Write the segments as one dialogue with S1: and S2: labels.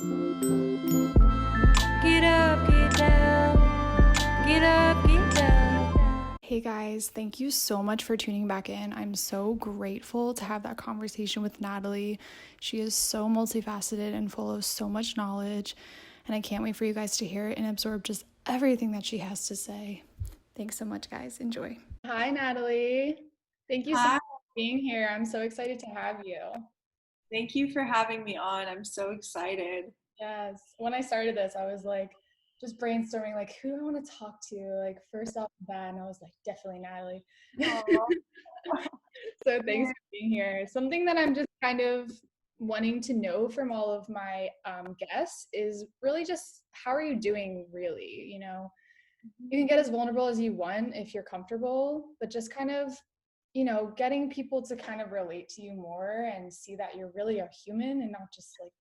S1: Get up, get down. Get up, get down.
S2: Hey guys, thank you so much for tuning back in. I'm so grateful to have that conversation with Natalie. She is so multifaceted and full of so much knowledge, and I can't wait for you guys to hear it and absorb just everything that she has to say. Thanks so much, guys. Enjoy. Hi, Natalie. Thank you so much
S3: Hi,
S2: for being here. I'm so excited to have you.
S3: thank you for having me on. I'm so excited.
S2: Yes. When I started this, I was like, just brainstorming, like, who do I want to talk to? Like, first off the bat, and I was like, definitely Natalie.
S3: Aw.
S2: So thanks for being here. Something that I'm just kind of wanting to know from all of my guests is really just how are you doing, really? You can get as vulnerable as you want if you're comfortable, but just kind of, getting people to kind of relate to you more and see that you're really a human and not just like,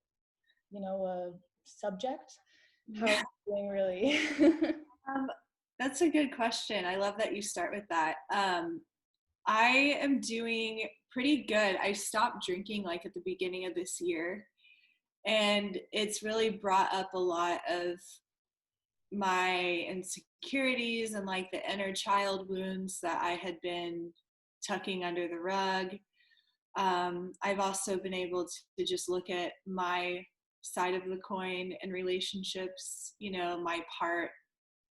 S2: a subject. How are you doing, really?
S3: Um, that's a good question. I love that you start with that. I am doing pretty good. I stopped drinking like at the beginning of this year, and it's really brought up a lot of my insecurities and like the inner child wounds that I had been tucking under the rug. I've also been able to just look at my side of the coin in relationships, my part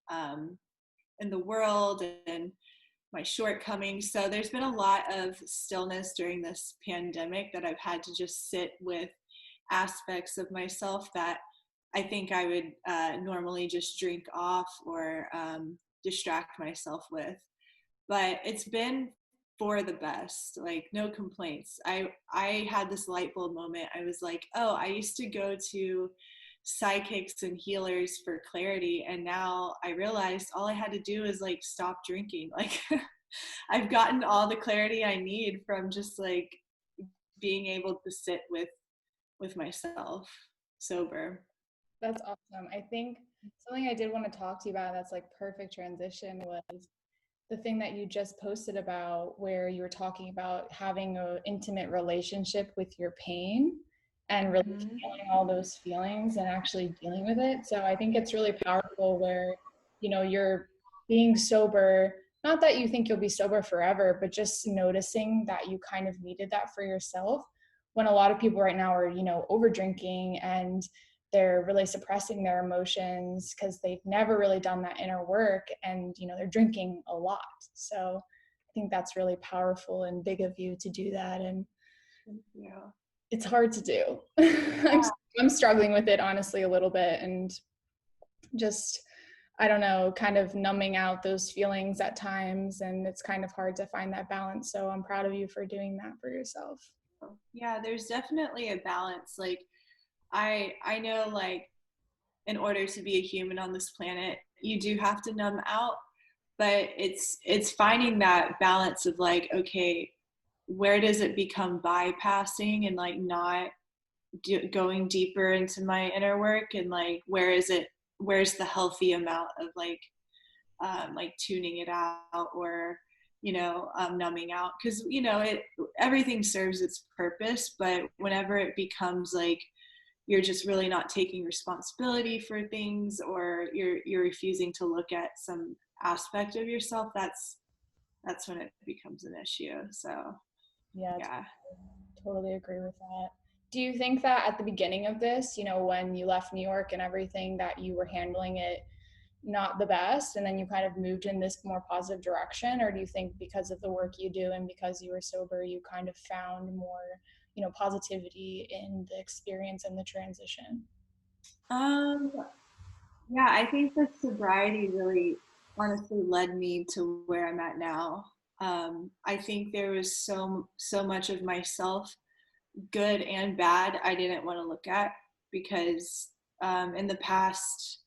S3: in the world and my shortcomings. So there's been a lot of stillness during this pandemic that I've had to just sit with aspects of myself that I think I would normally just drink off or distract myself with. But it's been for the best, like no complaints. I had this light bulb moment. I was like, oh, I used to go to psychics and healers for clarity, and now I realized all I had to do is like stop drinking. Like I've gotten all the clarity I need from just like being able to sit with myself sober.
S2: That's awesome. I think something I did want to talk to you about that's like perfect transition was the thing that you just posted about where you were talking about having an intimate relationship with your pain and really feeling all those feelings and actually dealing with it. So I think it's really powerful where, you're being sober, not that you think you'll be sober forever, but just noticing that you kind of needed that for yourself when a lot of people right now are, over drinking and they're really suppressing their emotions because they've never really done that inner work, and they're drinking a lot. So I think that's really powerful and big of you to do that, and
S3: Yeah.
S2: it's hard to do. I'm struggling with it honestly a little bit, and just I don't know, kind of numbing out those feelings at times, and it's kind of hard to find that balance. So I'm proud of you for doing that for yourself.
S3: Yeah, there's definitely a balance. Like I know, like, in order to be a human on this planet, you do have to numb out, but it's finding that balance of like, okay, where does it become bypassing and like not going deeper into my inner work, and like where's the healthy amount of like tuning it out, or numbing out, because it everything serves its purpose, but whenever it becomes like you're just really not taking responsibility for things, or you're refusing to look at some aspect of yourself, that's when it becomes an issue. So
S2: Yeah,
S3: yeah.
S2: totally agree with that. Do you think that at the beginning of this, when you left New York and everything, that you were handling it not the best and then you kind of moved in this more positive direction? Or do you think because of the work you do and because you were sober, you kind of found more, positivity in the experience and the transition?
S3: um yeah, I think that sobriety really honestly led me to where I'm at now. I think there was so much of myself, good and bad, I didn't want to look at, because in the past,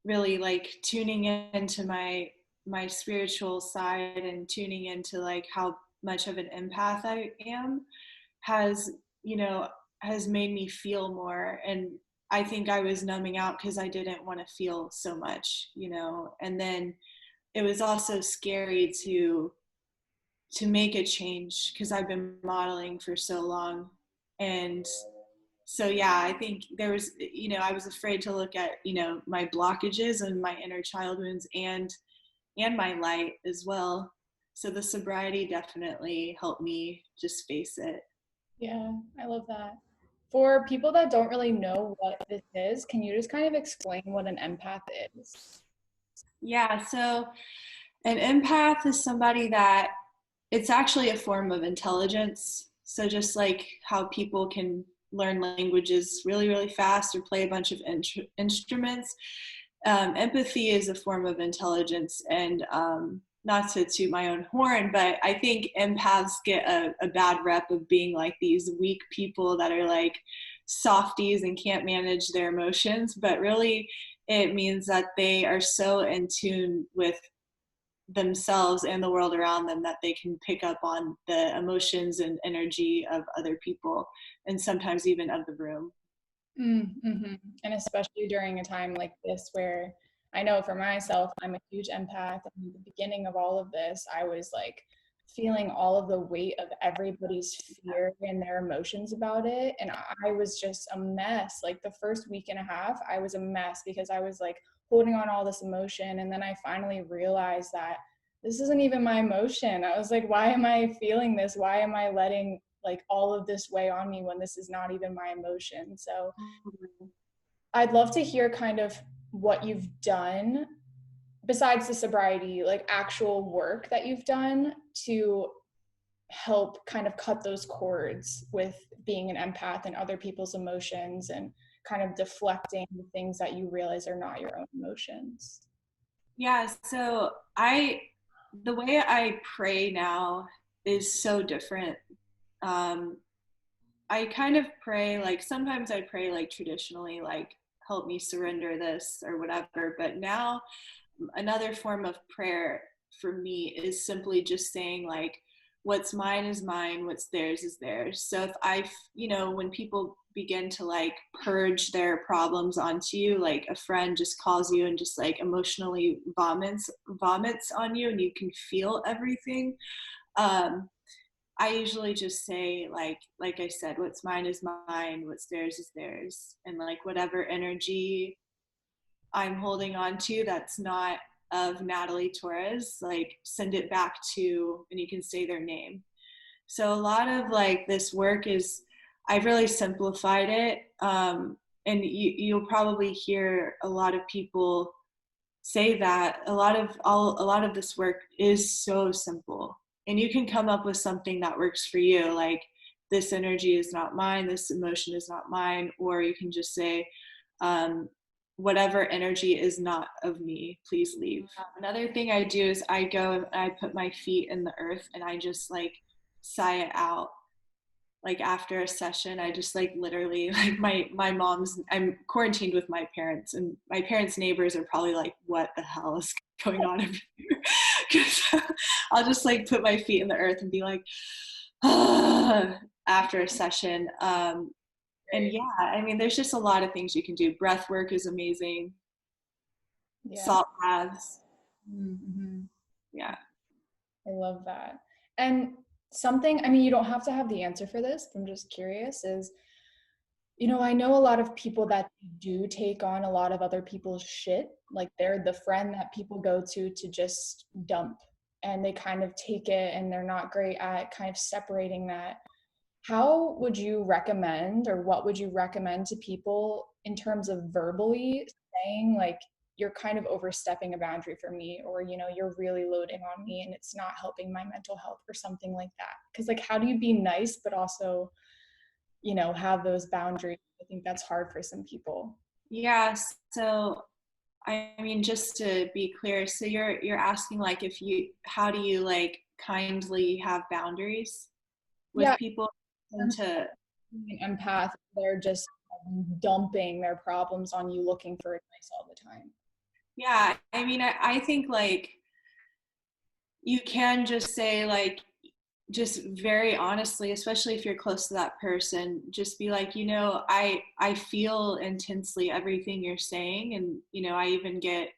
S3: really like tuning into my spiritual side and tuning into like how much of an empath I am has you know has made me feel more. And I think I was numbing out because I didn't want to feel so much, and then it was also scary to make a change because I've been modeling for so long, and So yeah, I think there was, I was afraid to look at, my blockages and my inner child wounds and my light as well. So the sobriety definitely helped me just face it.
S2: Yeah, I love that. For people that don't really know what this is, can you just kind of explain what an empath is?
S3: Yeah, so an empath is somebody that it's actually a form of intelligence. So just like how people can learn languages really, really fast or play a bunch of instruments, empathy is a form of intelligence. And not to toot my own horn, but I think empaths get a bad rep of being like these weak people that are like softies and can't manage their emotions. But really, it means that they are so in tune with themselves and the world around them that they can pick up on the emotions and energy of other people and sometimes even of the room.
S2: Mm-hmm. And especially during a time like this where I know for myself, I'm a huge empath. And at the beginning of all of this, I was like feeling all of the weight of everybody's fear and their emotions about it. And I was just a mess. Like the first week and a half, I was a mess because I was like holding on all this emotion. And then I finally realized that this isn't even my emotion. I was like, why am I feeling this? Why am I letting like all of this weigh on me when this is not even my emotion? So I'd love to hear kind of what you've done besides the sobriety, like actual work that you've done to help kind of cut those cords with being an empath and other people's emotions and kind of deflecting the things that you realize are not your own emotions.
S3: Yeah, so the way I pray now is so different. Um, I kind of pray, like sometimes I pray like traditionally, like help me surrender this or whatever. But now another form of prayer for me is simply just saying like, what's mine is mine, what's theirs is theirs. So if when people begin to like purge their problems onto you, like a friend just calls you and just like emotionally vomits on you and you can feel everything. I usually just say like I said, what's mine is mine, what's theirs is theirs. And like whatever energy I'm holding on to that's not of Natalie Torres, like send it back to, and you can say their name. So a lot of like this work is, I've really simplified it. And you'll probably hear a lot of people say that a lot of this work is so simple, and you can come up with something that works for you, like this energy is not mine, this emotion is not mine, or you can just say whatever energy is not of me, please leave. Another thing I do is I go and I put my feet in the earth and I just like sigh it out. Like after a session, I just like literally, like my mom's, I'm quarantined with my parents, and my parents' neighbors are probably like, what the hell is going on over here? Because I'll just like put my feet in the earth and be like, ah, after a session. And yeah, I mean, there's just a lot of things you can do. Breath work is amazing.
S2: Yeah.
S3: Salt baths.
S2: Mm-hmm.
S3: Yeah.
S2: I love that. And something, I mean, you don't have to have the answer for this. I'm just curious is, I know a lot of people that do take on a lot of other people's shit. Like they're the friend that people go to just dump, and they kind of take it and they're not great at kind of separating that. How would you recommend, or what would you recommend to people in terms of verbally saying like, you're kind of overstepping a boundary for me, or you're really loading on me and it's not helping my mental health, or something like that? Because like, how do you be nice but also have those boundaries? I think that's hard for some people.
S3: Yeah. So I mean, just to be clear, so you're asking like how do you like kindly have boundaries with
S2: Yeah,
S3: people and to
S2: an empath, they're just dumping their problems on you, looking for advice all the time.
S3: yeah, I mean, I think like you can just say like, just very honestly, especially if you're close to that person, just be like, I feel intensely everything you're saying, and I even get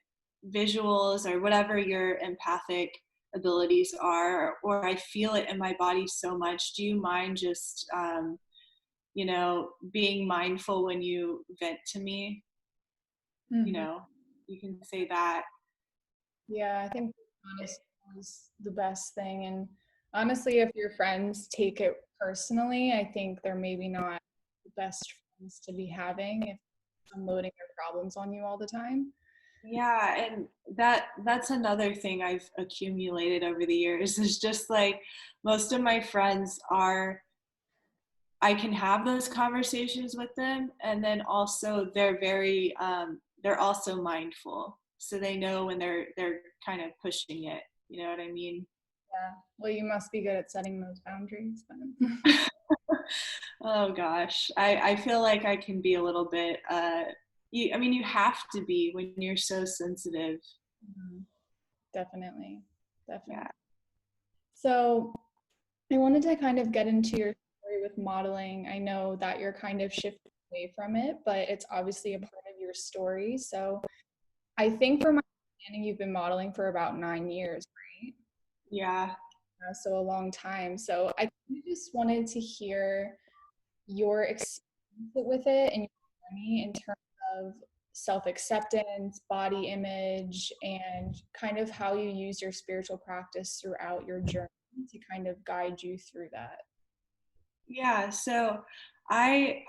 S3: visuals or whatever your empathic abilities are, or I feel it in my body so much. Do you mind just you know, being mindful when you vent to me, you know, you can say that.
S2: Yeah, I think honesty is the best thing. And honestly, if your friends take it personally, I think they're maybe not the best friends to be having if unloading their problems on you all the time.
S3: Yeah, and that's another thing I've accumulated over the years is just like most of my friends are, I can have those conversations with them, and then also they're very they're also mindful. So they know when they're kind of pushing it. You know what I mean?
S2: Yeah. Well, you must be good at setting those boundaries then.
S3: Oh gosh. I feel like I can be a little bit I mean you have to be when you're so sensitive.
S2: Mhm. Definitely. Definitely.
S3: Yeah.
S2: So I wanted to kind of get into your story with modeling. I know that you're kind of shifting away from it, but it's obviously a part of your story. So I think from my understanding, you've been modeling for about 9 years, right?
S3: Yeah.
S2: So a long time. So I just wanted to hear your experience with it and your journey in terms of self-acceptance, body image, and kind of how you use your spiritual practice throughout your journey to kind of guide you through that.
S3: Yeah, so I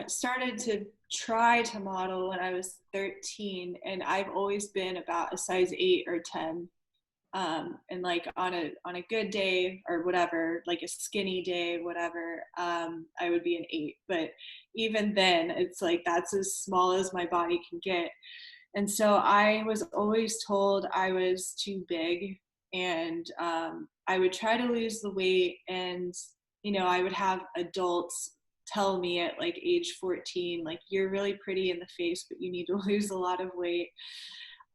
S3: started to try to model when I was 13, and I've always been about a size 8 or 10. And like on a good day or whatever, like a skinny day, whatever, I would be an 8. But even then, it's like that's as small as my body can get. And so I was always told I was too big, and I would try to lose the weight, and you know, I would have adults tell me at like age 14, like, you're really pretty in the face, but you need to lose a lot of weight.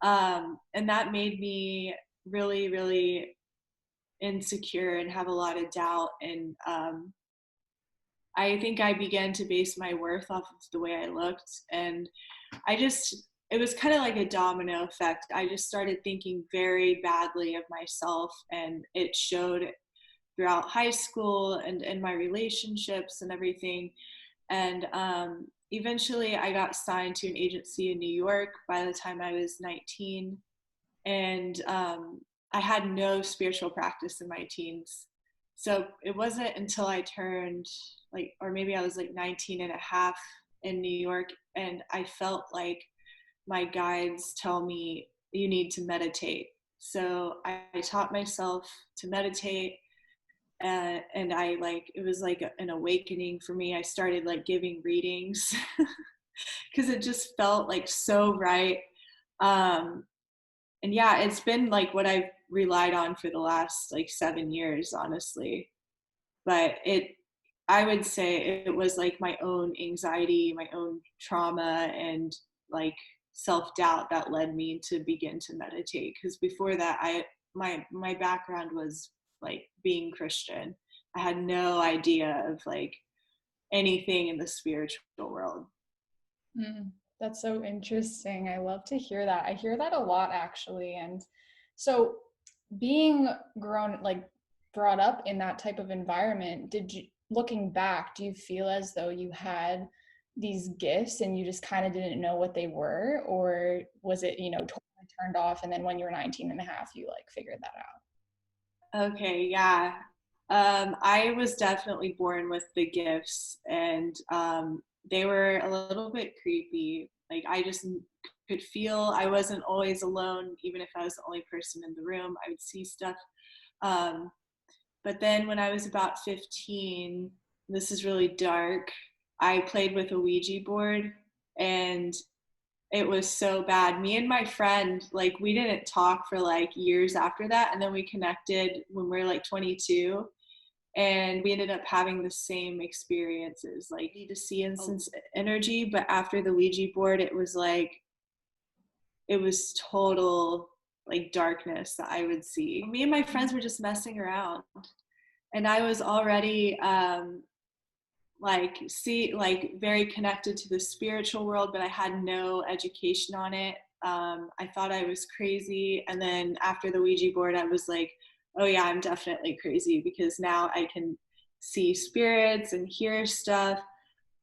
S3: And that made me really, really insecure and have a lot of doubt. And I think I began to base my worth off of the way I looked. And it was kind of like a domino effect. I just started thinking very badly of myself, and it showed throughout high school and my relationships and everything. And eventually I got signed to an agency in New York by the time I was 19. And I had no spiritual practice in my teens. So it wasn't until I turned like, or maybe I was like 19 and a half in New York, and I felt like my guides tell me you need to meditate. So I taught myself to meditate, and I like, it was like an awakening for me. I started like giving readings because it just felt like so right. Um, and yeah, it's been like what I've relied on for the last like 7 years, honestly. But I would say it was like my own anxiety, my own trauma, and like self-doubt that led me to begin to meditate. Because before that, my background was like being Christian. I had no idea of like anything in the spiritual world.
S2: Mm, that's so interesting. I love to hear that. I hear that a lot actually. And so being grown, like brought up in that type of environment, did you, looking back, do you feel as though you had these gifts and you just kind of didn't know what they were? Or was it, you know, totally turned off and then when you were 19 and a half, you like figured that out?
S3: Okay, yeah. I was definitely born with the gifts, and they were a little bit creepy. Like, I just could feel I wasn't always alone, even if I was the only person in the room. I would see stuff. Um, but then when I was about 15, this is really dark, I played with a Ouija board, and it was so bad. Me and my friend, like, we didn't talk for like years after that, and then we connected when we were like 22, and we ended up having the same experiences, like need to see and sense energy. But after the Ouija board, it was like, it was total like darkness that I would see. Me and my friends were just messing around, and I was already like very connected to the spiritual world, but I had no education on it. I thought I was crazy, and then after the Ouija board, I was like, oh yeah, I'm definitely crazy, because now I can see spirits and hear stuff.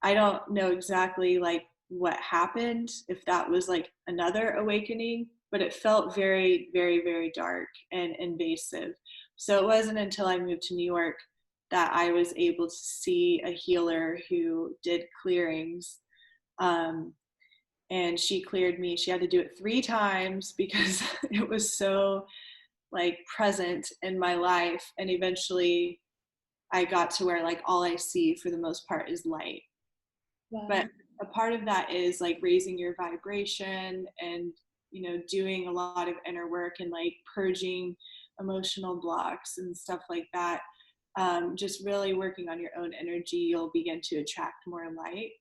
S3: I don't know exactly like what happened, if that was like another awakening, but it felt very, very, very dark and invasive. So it wasn't until I moved to New York that I was able to see a healer who did clearings. Um, and she cleared me. She had to do it 3 times because it was so like present in my life. And eventually I got to where like all I see for the most part is light.
S2: Wow.
S3: But a part of that is like raising your vibration and, you know, doing a lot of inner work and like purging emotional blocks and stuff like that. Just really working on your own energy, you'll begin to attract more light.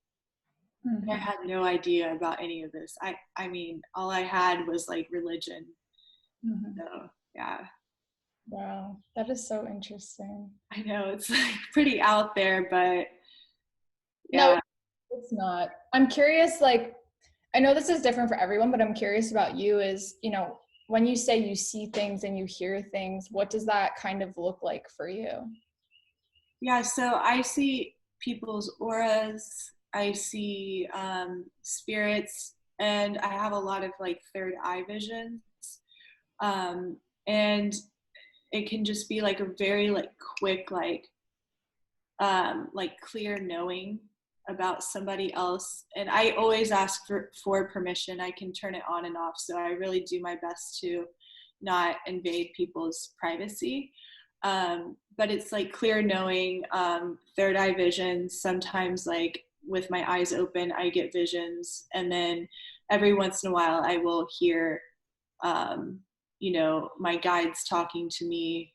S3: I had no idea about any of this. I mean, all I had was like religion. So yeah.
S2: Wow, that is so interesting.
S3: I know it's like pretty out there, but
S2: No,
S3: yeah.
S2: it's not. I'm curious, like, I know this is different for everyone, but I'm curious about you is, you know, when you say you see things and you hear things, what does that kind of look like for you?
S3: Yeah, so I see people's auras, I see spirits, and I have a lot of like third eye visions. And it can just be like a very like quick, like clear knowing about somebody else. And I always ask for permission. I can turn it on and off. So I really do my best to not invade people's privacy. But it's like clear knowing, third eye visions. Sometimes like with my eyes open, I get visions. And then every once in a while I will hear, you know, my guides talking to me,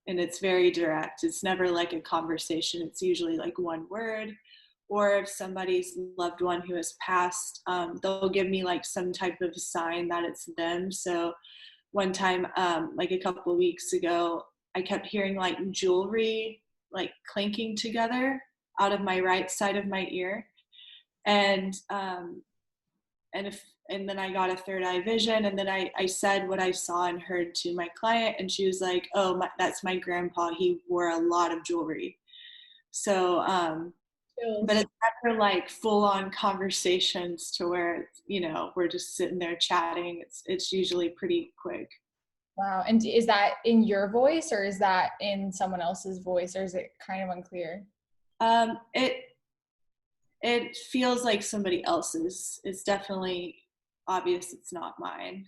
S3: and it's very direct. It's never like a conversation. It's usually like one word. Or if somebody's loved one who has passed, they'll give me like some type of sign that it's them. So one time, like a couple of weeks ago, I kept hearing like jewelry like clinking together out of my right side of my ear. And and then I got a third eye vision, and then I said what I saw and heard to my client, and she was like, oh, that's my grandpa, he wore a lot of jewelry. So but it's never like full on conversations to where, you know, we're just sitting there chatting. It's usually pretty quick.
S2: Wow. And is that in your voice or is that in someone else's voice, or is it kind of unclear?
S3: It feels like somebody else's. It's definitely obvious it's not mine.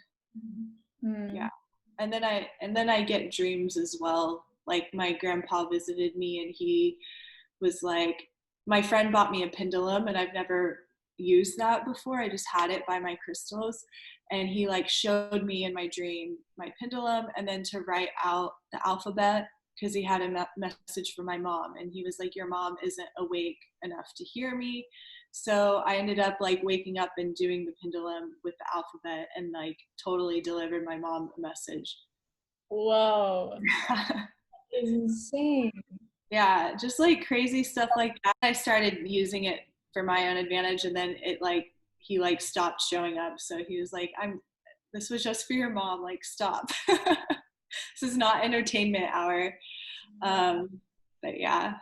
S3: Yeah. And then I get dreams as well. Like my grandpa visited me and he was like, my friend bought me a pendulum and I've never used that before. I just had it by my crystals. And he like showed me in my dream my pendulum, and then to write out the alphabet because he had a message for my mom. And he was like, your mom isn't awake enough to hear me. So I ended up like waking up and doing the pendulum with the alphabet and like totally delivered my mom a message.
S2: Whoa. It's insane.
S3: Yeah, just like crazy stuff like that. I started using it for my own advantage, and then it like he like stopped showing up. So he was like, this was just for your mom, like stop. This is not entertainment hour. But yeah.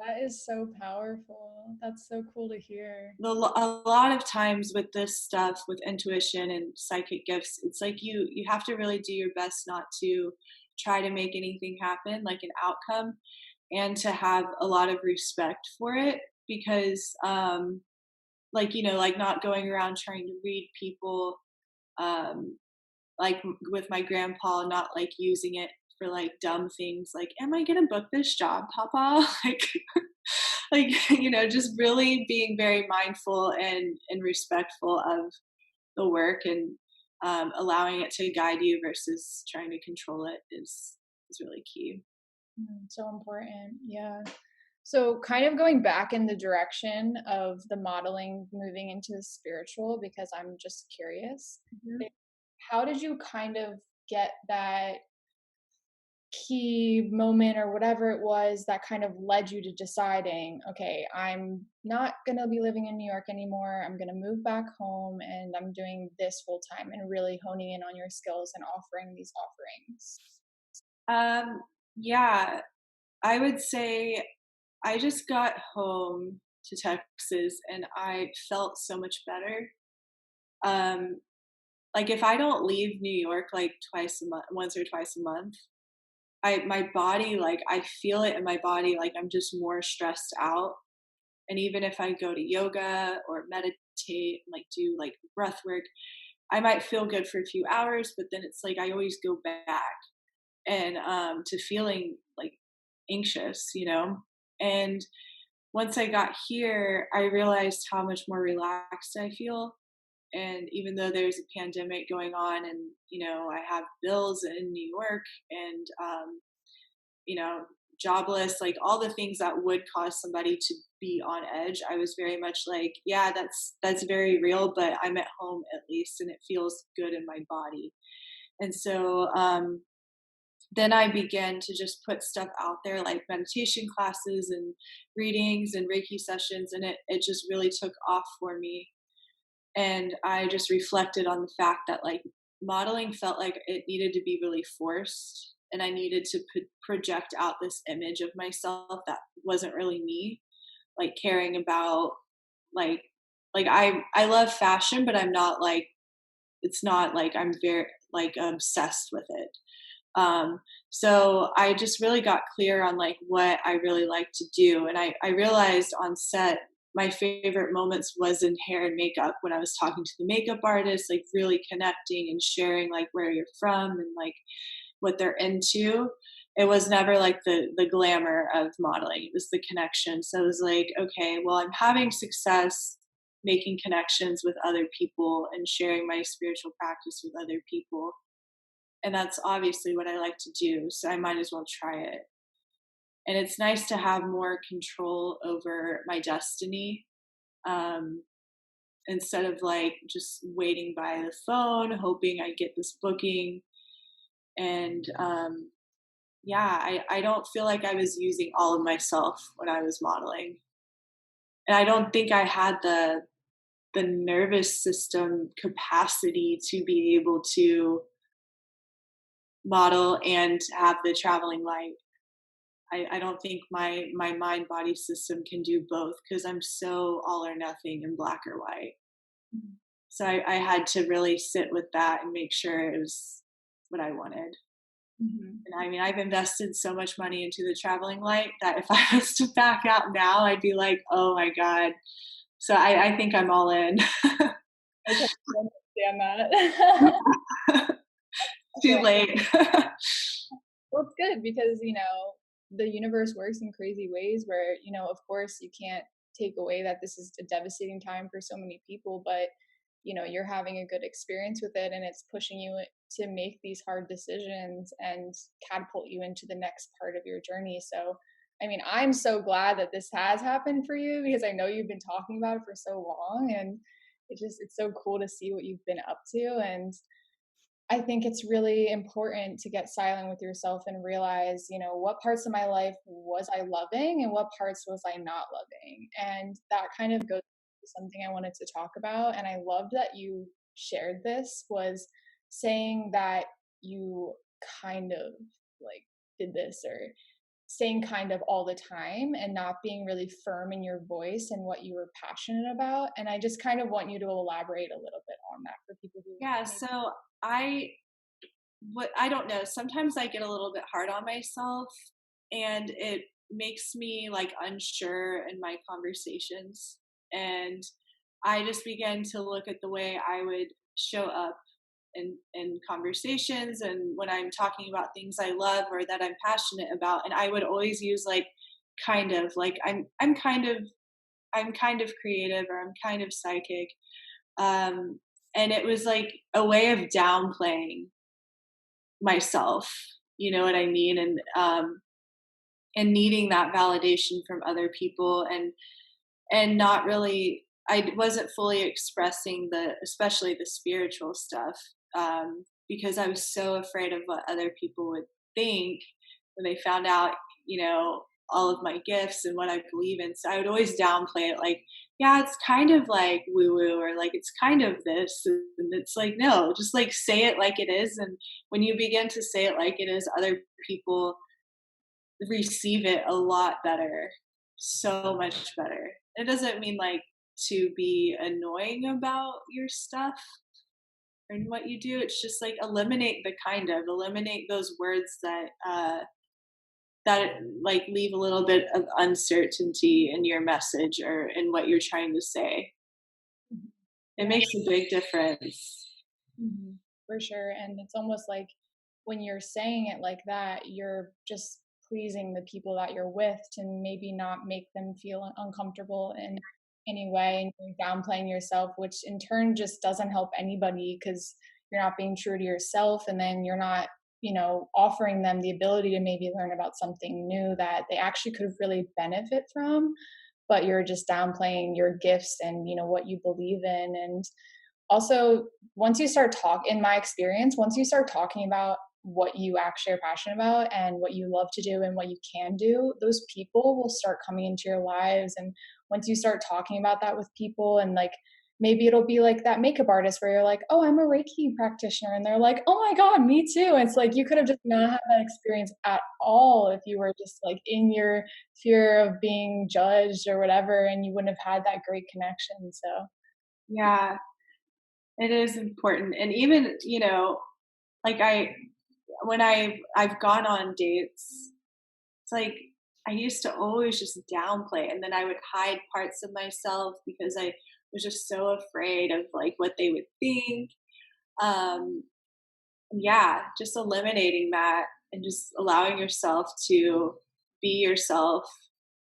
S2: That is so powerful. That's so cool to hear.
S3: A lot of times with this stuff, with intuition and psychic gifts, it's like you have to really do your best not to try to make anything happen, like an outcome, and to have a lot of respect for it, because like, you know, like not going around trying to read people, like with my grandpa, not like using it for like dumb things like, am I gonna book this job, papa? Like you know, just really being very mindful and respectful of the work, and allowing it to guide you versus trying to control it is really key.
S2: So important. Yeah. So kind of going back in the direction of the modeling, moving into the spiritual, because I'm just curious, how did you kind of get that key moment or whatever it was that kind of led you to deciding, okay, I'm not going to be living in New York anymore. I'm going to move back home and I'm doing this full time, and really honing in on your skills and offering these offerings?
S3: Yeah, I would say I just got home to Texas and I felt so much better. Um, like if I don't leave New York like twice a month, once or twice a month, my body, like I feel it in my body, like I'm just more stressed out. And even if I go to yoga or meditate, like do like breath work, I might feel good for a few hours, but then it's like I always go back and to feeling like anxious, you know? And once I got here, I realized how much more relaxed I feel. And even though there's a pandemic going on and, you know, I have bills in New York and, you know, jobless, like all the things that would cause somebody to be on edge, I was very much like, yeah, that's very real, but I'm at home at least and it feels good in my body. And so then I began to just put stuff out there like meditation classes and readings and Reiki sessions, and it just really took off for me. And I just reflected on the fact that like modeling felt like it needed to be really forced, and I needed to project out this image of myself that wasn't really me, like caring about like I love fashion, but I'm not like, it's not like I'm very like obsessed with it. So I just really got clear on like what I really like to do. And I realized on set, my favorite moments was in hair and makeup when I was talking to the makeup artist, like really connecting and sharing like where you're from and like what they're into. It was never like the glamour of modeling. It was the connection. So it was like, okay, well, I'm having success making connections with other people and sharing my spiritual practice with other people. And that's obviously what I like to do. So I might as well try it. And it's nice to have more control over my destiny, um, instead of like just waiting by the phone, hoping I get this booking. And yeah, I don't feel like I was using all of myself when I was modeling. And I don't think I had the nervous system capacity to be able to model and have the traveling light. I don't think my mind body system can do both because I'm so all or nothing in black or white.
S2: Mhm.
S3: So I had to really sit with that and make sure it was what I wanted.
S2: Mhm.
S3: And I mean, I've invested so much money into the traveling light that if I was to back out now, I'd be like, oh my God. So I think I'm all in.
S2: I totally understand that.
S3: Too
S2: Okay.
S3: late.
S2: Well, it's good because, the universe works in crazy ways where, of course, you can't take away that this is a devastating time for so many people, but, you're having a good experience with it and it's pushing you to make these hard decisions and catapult you into the next part of your journey. So, I mean, I'm so glad that this has happened for you because I know you've been talking about it for so long and it's so cool to see what you've been up to. And I think it's really important to get silent with yourself and realize, what parts of my life was I loving and what parts was I not loving. And that kind of goes to something I wanted to talk about. And I loved that you shared this was saying that you kind of like did this or saying kind of all the time and not being really firm in your voice and what you were passionate about. And I just kind of want you to elaborate a little bit on that for people who
S3: Yeah,
S2: maybe.
S3: so I I don't know, sometimes I get a little bit hard on myself and it makes me like unsure in my conversations. And I just began to look at the way I would show up in conversations and when I'm talking about things I love or that I'm passionate about. And I would always use like kind of like I'm kind of creative or I'm kind of psychic. Um and it was like a way of downplaying myself, you know what I mean? And needing that validation from other people and not really, I wasn't fully expressing the especially the spiritual stuff, because I was so afraid of what other people would think when they found out, you know, all of my gifts and what I believe in. So I would always downplay it like, yeah, it's kind of like woo woo or like it's kind of this. And it's like, no, just like say it like it is. And when you begin to say it like it is, other people receive it a lot better, so much better. It doesn't mean like to be annoying about your stuff and what you do. It's just like eliminate those words that like leave a little bit of uncertainty in your message or in what you're trying to say. It makes a big difference.
S2: For sure. And it's almost like when you're saying it like that, you're just pleasing the people that you're with to maybe not make them feel uncomfortable in any way, and you're downplaying yourself, which in turn just doesn't help anybody because you're not being true to yourself, and then you're not, offering them the ability to maybe learn about something new that they actually could really benefit from, but you're just downplaying your gifts and what you believe in. And also, once you start in my experience, once you start talking about what you actually are passionate about and what you love to do and what you can do, those people will start coming into your lives. And once you start talking about that with people, and like maybe it'll be like that makeup artist where you're like, oh, I'm a Reiki practitioner, and they're like, oh my God, me too. And it's like you could have just not had that experience at all if you were just like in your fear of being judged or whatever, and you wouldn't have had that great connection. So
S3: Yeah, it is important. And even, like when I've gone on dates, it's like I used to always just downplay, and then I would hide parts of myself because I was just so afraid of like what they would think. Um, yeah, just eliminating that and just allowing yourself to be yourself,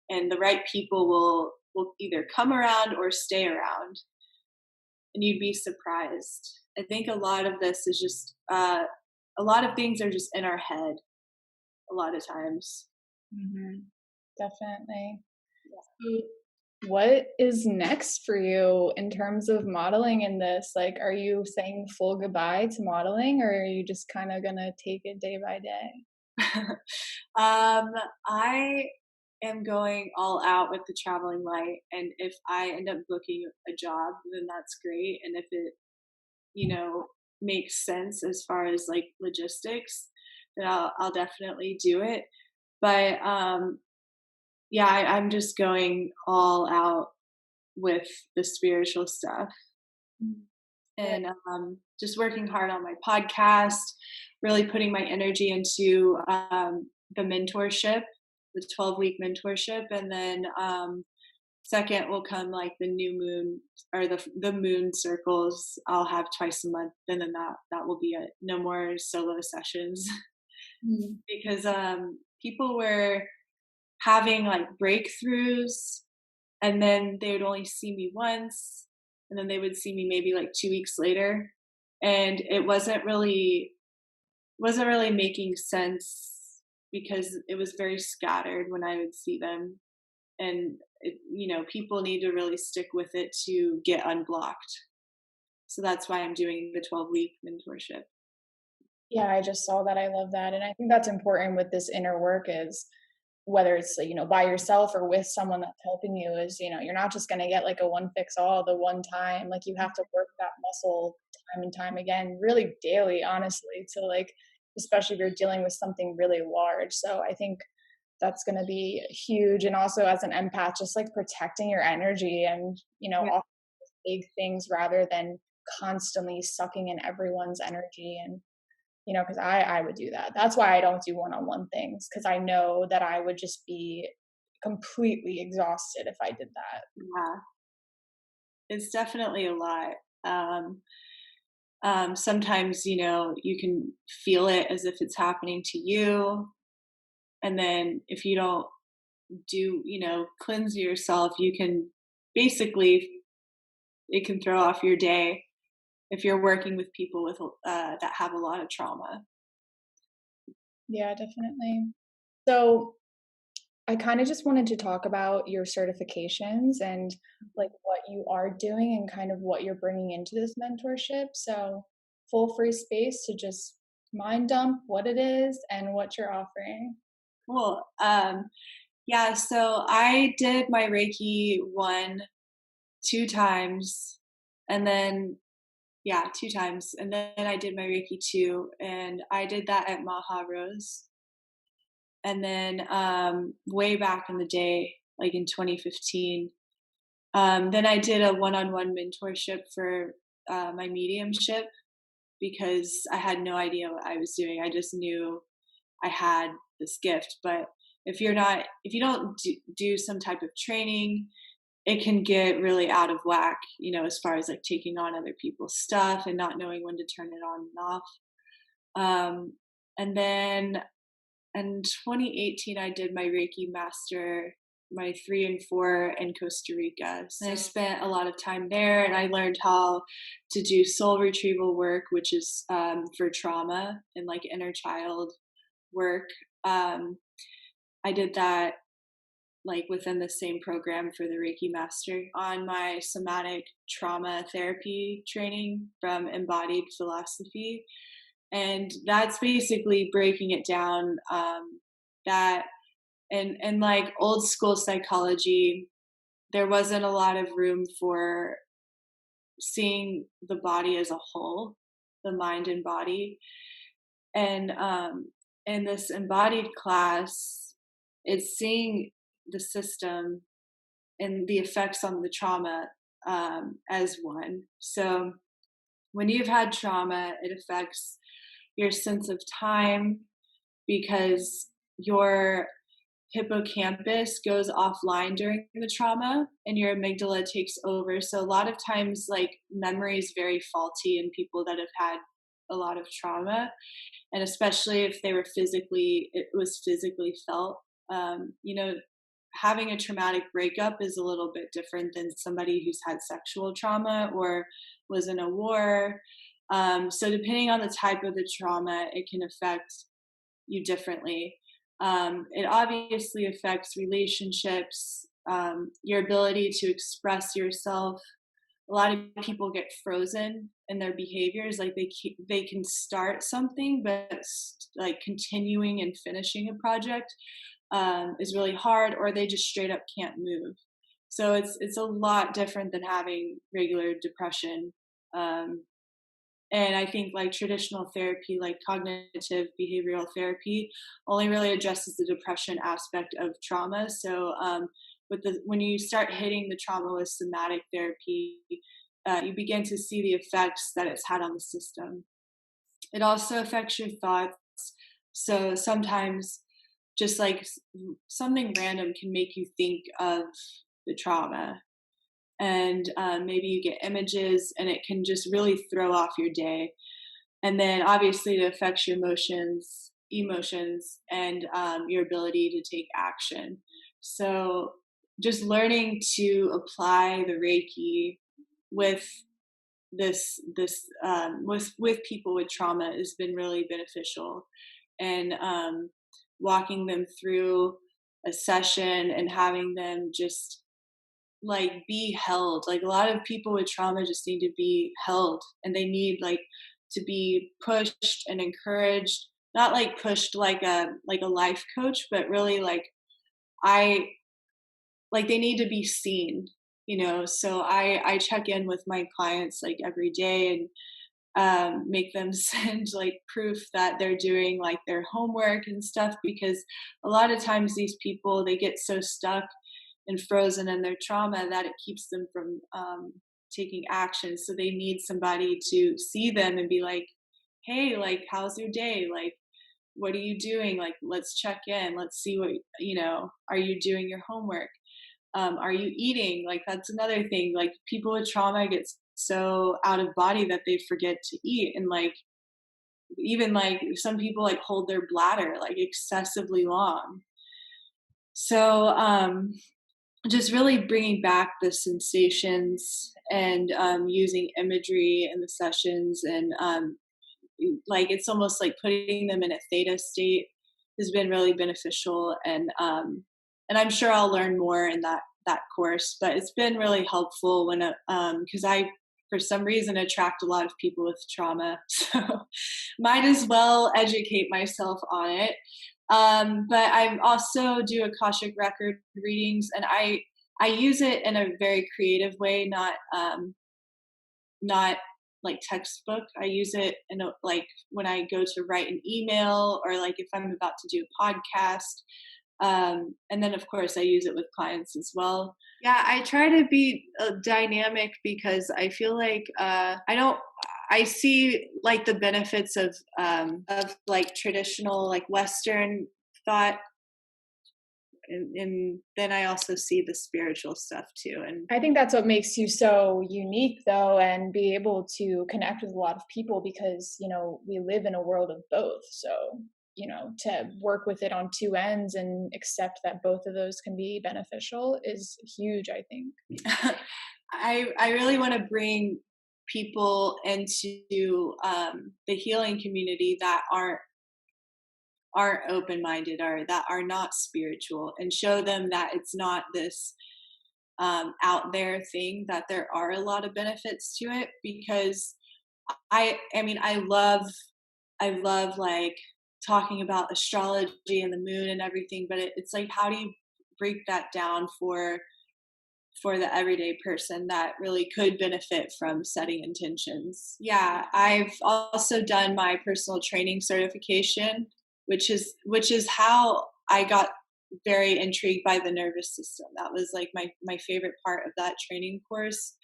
S3: and the right people will either come around or stay around, and you'd be surprised. I think a lot of this is just a lot of things are just in our head a lot of times.
S2: Definitely. So what is next for you in terms of modeling in this? Like, are you saying full goodbye to modeling, or are you just kind of gonna take it day by day?
S3: I am going all out with the traveling light, and if I end up booking a job, then that's great. And if it, makes sense as far as like logistics, then I'll definitely do it. But yeah, I'm just going all out with the spiritual stuff, and just working hard on my podcast, really putting my energy into the mentorship, the 12-week mentorship, and then second will come like the new moon or the moon circles. I'll have twice a month, and then that will be it. No more solo sessions because people were having like breakthroughs, and then they would only see me once, and then they would see me maybe like 2 weeks later, and it wasn't really making sense because it was very scattered when I would see them. And people need to really stick with it to get unblocked. So that's why I'm doing the 12-week mentorship.
S2: Yeah, I just saw that. I love that. And I think that's important with this inner work, is whether it's by yourself or with someone that's helping you, is you're not just going to get like a one fix all the one time. Like you have to work that muscle time and time again, really daily, honestly, to like, especially if you're dealing with something really large. So I think that's going to be huge. And also as an empath, just like protecting your energy and offering big things rather than constantly sucking in everyone's energy. And because I would do that. That's why I don't do one-on-one things, because I know that I would just be completely exhausted if I did that.
S3: Yeah, it's definitely a lot. Sometimes, you can feel it as if it's happening to you. And then if you don't do, cleanse yourself, you can basically, it can throw off your day if you're working with people with that have a lot of trauma.
S2: Yeah, definitely. So I kind of just wanted to talk about your certifications and like what you are doing and kind of what you're bringing into this mentorship. So full free space to just mind dump what it is and what you're offering.
S3: Cool. Yeah, so I did my Reiki 1 2 times, and then 2 times, and then I did my Reiki 2, and I did that at Maha Rose. And then way back in the day, like in 2015, then I did a one-on-one mentorship for my mediumship, because I had no idea what I was doing. I just knew I had this gift. But if you don't do some type of training, it can get really out of whack, as far as like taking on other people's stuff and not knowing when to turn it on and off. And then in 2018, I did my Reiki Master, my 3 and 4 in Costa Rica. So I spent a lot of time there, and I learned how to do soul retrieval work, which is for trauma and like inner child work. I did that like within the same program for the Reiki Master on my somatic trauma therapy training from embodied philosophy. And that's basically breaking it down, that in like old school psychology, there wasn't a lot of room for seeing the body as a whole, the mind and body. And in this embodied class, it's seeing the system and the effects on the trauma as one. So when you've had trauma, it affects your sense of time, because your hippocampus goes offline during the trauma and your amygdala takes over. So a lot of times, like, memory is very faulty in people that have had a lot of trauma, and especially if it was physically felt. Having a traumatic breakup is a little bit different than somebody who's had sexual trauma or was in a war. So depending on the type of the trauma, it can affect you differently. It obviously affects relationships, your ability to express yourself. A lot of people get frozen in their behaviors. Like they can start something, but like continuing and finishing a project is really hard, or they just straight up can't move. So it's a lot different than having regular depression. And I think like traditional therapy, like cognitive behavioral therapy, only really addresses the depression aspect of trauma. So when you start hitting the trauma with somatic therapy, you begin to see the effects that it's had on the system. It also affects your thoughts. So sometimes just like something random can make you think of the trauma. And maybe you get images, and it can just really throw off your day. And then obviously it affects your emotions, and your ability to take action. So just learning to apply the Reiki with with people with trauma has been really beneficial. And walking them through a session and having them just like be held. Like a lot of people with trauma just need to be held, and they need like to be pushed and encouraged, not like pushed like a life coach, but really like they need to be seen, so I check in with my clients like every day, and make them send like proof that they're doing like their homework and stuff, because a lot of times these people, they get so stuck and frozen in their trauma that it keeps them from taking action. So they need somebody to see them and be like, hey, like, how's your day? Like, what are you doing? Like, let's check in. Let's see what, are you doing your homework? Are you eating? Like, that's another thing. Like, people with trauma get so out of body that they forget to eat. And like, even like some people like hold their bladder like excessively long. So, just really bringing back the sensations, and using imagery in the sessions, and like it's almost like putting them in a theta state has been really beneficial. And I'm sure I'll learn more in that course, but it's been really helpful when because I for some reason attract a lot of people with trauma, so might as well educate myself on it. But I also do Akashic record readings, and I use it in a very creative way, not like textbook. I use it in like when I go to write an email, or like if I'm about to do a podcast. And then of course I use it with clients as well. Yeah, I try to be dynamic because I feel like I see like the benefits of like traditional like Western thought, and then I also see the spiritual stuff too. And
S2: I think that's what makes you so unique, though, and be able to connect with a lot of people, because, you know, we live in a world of both. So, you know, to work with it on two ends and accept that both of those can be beneficial is huge, I think.
S3: I really want to bring people into the healing community that aren't open-minded, or that are not spiritual, and show them that it's not this out there thing, that there are a lot of benefits to it. Because I mean I love like talking about astrology and the moon and everything, but it's like, how do you break that down for the everyday person that really could benefit from setting intentions? Yeah, I've also done my personal training certification, which is how I got very intrigued by the nervous system. That was like my favorite part of that training course.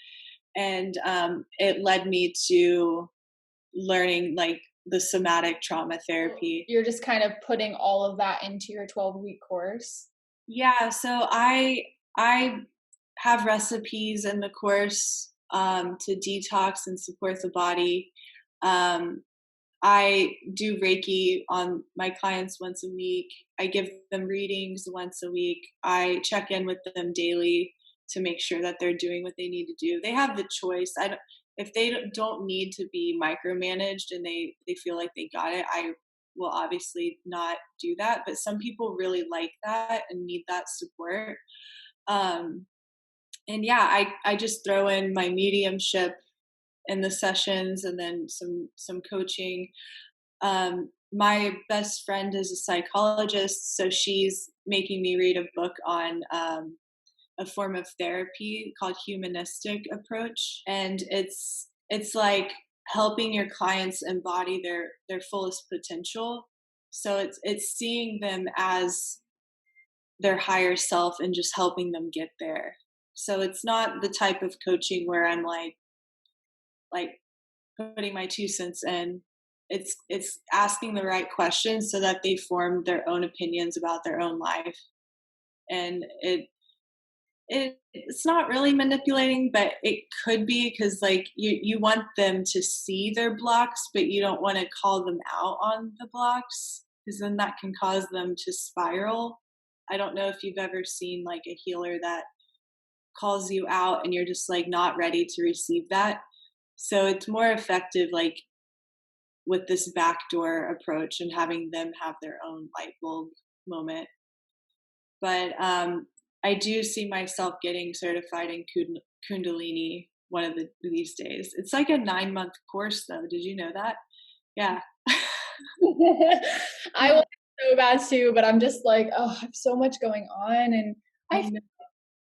S3: And it led me to learning like the somatic trauma therapy.
S2: You're just kind of putting all of that into your 12-week course.
S3: Yeah, so I have recipes in the course to detox and support the body. I do Reiki on my clients once a week. I give them readings once a week. I check in with them daily to make sure that they're doing what they need to do. They have the choice. If they don't need to be micromanaged and they feel like they got it, I will obviously not do that. But some people really like that and need that support. And yeah, I just throw in my mediumship in the sessions, and then some coaching. My best friend is a psychologist, so she's making me read a book on a form of therapy called humanistic approach, and it's like helping your clients embody their fullest potential. So it's seeing them as their higher self and just helping them get there. So it's not the type of coaching where I'm like putting my 2 cents in. It's asking the right questions so that they form their own opinions about their own life. And it's not really manipulating, but it could be, because like you want them to see their blocks, but you don't want to call them out on the blocks, because then that can cause them to spiral. I don't know if you've ever seen like a healer that calls you out and you're just like not ready to receive that. So it's more effective like with this backdoor approach and having them have their own light bulb moment. But I do see myself getting certified in Kundalini one of these days. It's like a 9-month course though. Did you know that? Yeah.
S2: I want it so bad too, but I'm just like, oh, I have so much going on. And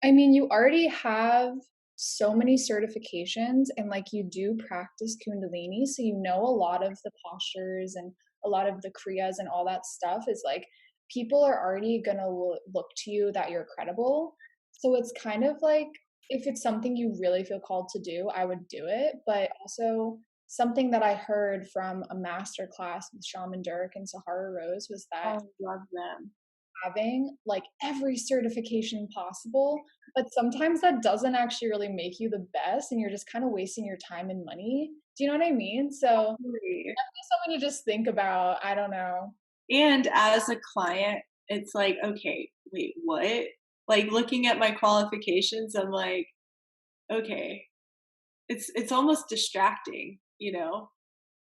S2: I mean, you already have so many certifications, and like you do practice Kundalini, so you know a lot of the postures and a lot of the kriyas and all that stuff is like, people are already gonna look to you that you're credible. So it's kind of like, if it's something you really feel called to do, I would do it. But also something that I heard from a master class with Shaman Durek and Sahara Rose was that
S3: I love them.
S2: Having like every certification possible, but sometimes that doesn't actually really make you the best, and you're just kind of wasting your time and money. Do you know what I mean? So that's something you just think about. I don't know.
S3: And as a client, it's like, okay, wait, what? Like looking at my qualifications, I'm like, okay, it's almost distracting, you know?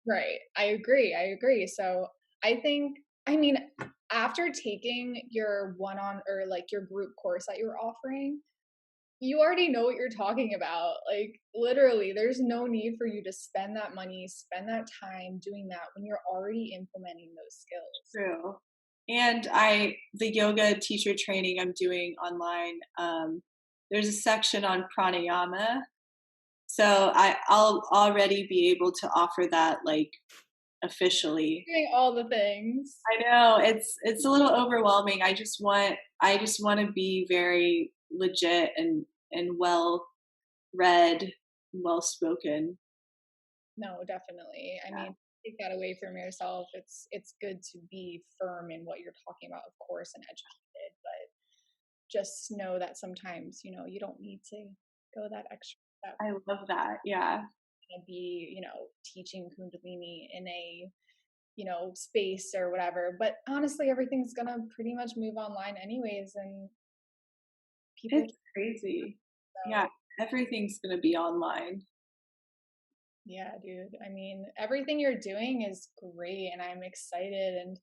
S2: Right. I agree. So I think, I mean, after taking your one-on or like your group course that you're offering, you already know what you're talking about. Like literally, there's no need for you to spend that money, spend that time doing that when you're already implementing those skills.
S3: True. And the yoga teacher training I'm doing online, there's a section on pranayama, So I'll already be able to offer that like officially.
S2: Doing all the things.
S3: I know it's a little overwhelming. I just want to be very legit and well read, well spoken.
S2: No, definitely. I
S3: Yeah.
S2: mean, take that away from yourself. It's good to be firm in what you're talking about, of course, and educated, but just know that sometimes, you don't need to go that extra step.
S3: I love that. Yeah.
S2: To be, teaching Kundalini in a, space or whatever. But honestly, everything's gonna pretty much move online anyways, and people.
S3: It's crazy. Yeah.
S2: So,
S3: Everything's going to be online.
S2: yeah, dude. I mean, everything you're doing is great, and I'm excited. And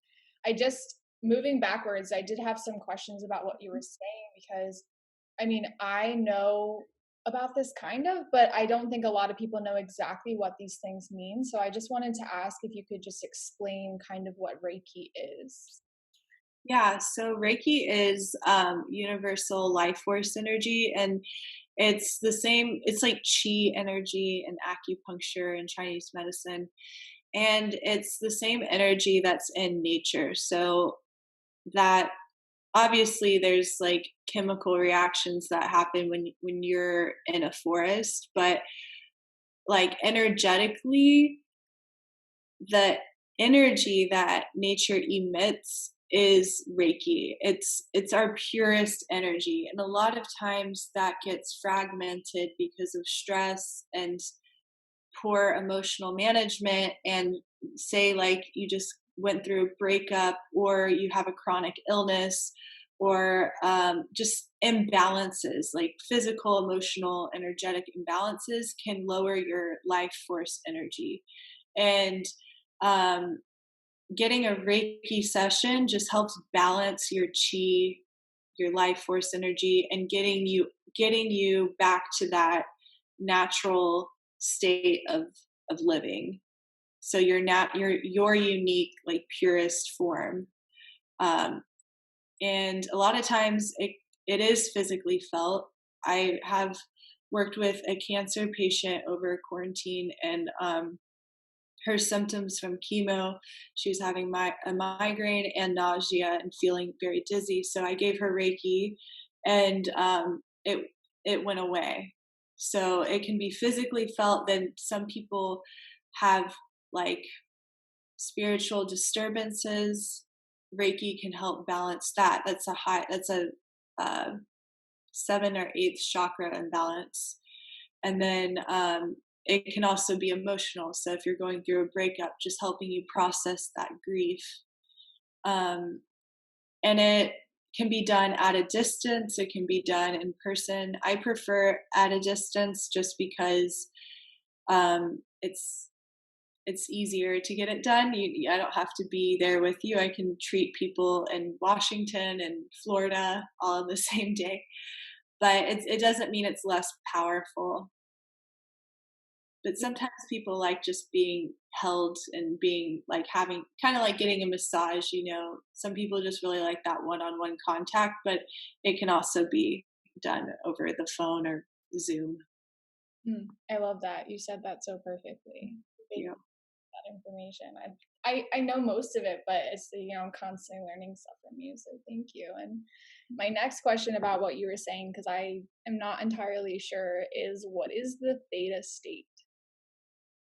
S2: I just moving backwards, I did have some questions about what you were saying because, I mean, I know about this kind of, but I don't think a lot of people know exactly what these things mean. So I just wanted to ask if you could just explain kind of what Reiki is.
S3: Yeah. So Reiki is universal life force energy, and it's the same. It's like chi energy and acupuncture and Chinese medicine, and it's the same energy that's in nature. So that obviously there's like chemical reactions that happen when you're in a forest, but like energetically, the energy that nature emits is Reiki. It's our purest energy, and a lot of times that gets fragmented because of stress and poor emotional management, and say like you just went through a breakup or you have a chronic illness, or just imbalances like physical, emotional, energetic imbalances can lower your life force energy. And um, getting a Reiki session just helps balance your chi, your life force energy, and getting you back to that natural state of living. So you're not your unique, like purest form. Um, and a lot of times it is physically felt. I have worked with a cancer patient over quarantine, and her symptoms from chemo, she was having a migraine and nausea and feeling very dizzy. So I gave her Reiki, and it went away. So it can be physically felt. Then some people have like spiritual disturbances. Reiki can help balance that. That's a uh, 7th or 8th chakra imbalance. And then it can also be emotional. So if you're going through a breakup, just helping you process that grief. Um, and it can be done at a distance. It can be done in person. I prefer at a distance just because it's easier to get it done. I don't have to be there with you. I can treat people in Washington and Florida all in the same day. But it doesn't mean it's less powerful. But sometimes people like just being held and being like having kind of like getting a massage. Some people just really like that one-on-one contact, but it can also be done over the phone or Zoom.
S2: I love that. You said that so perfectly.
S3: Yeah.
S2: That information. I know most of it, but it's I'm constantly learning stuff from you. So thank you. And my next question about what you were saying, because I am not entirely sure, is what is the theta state?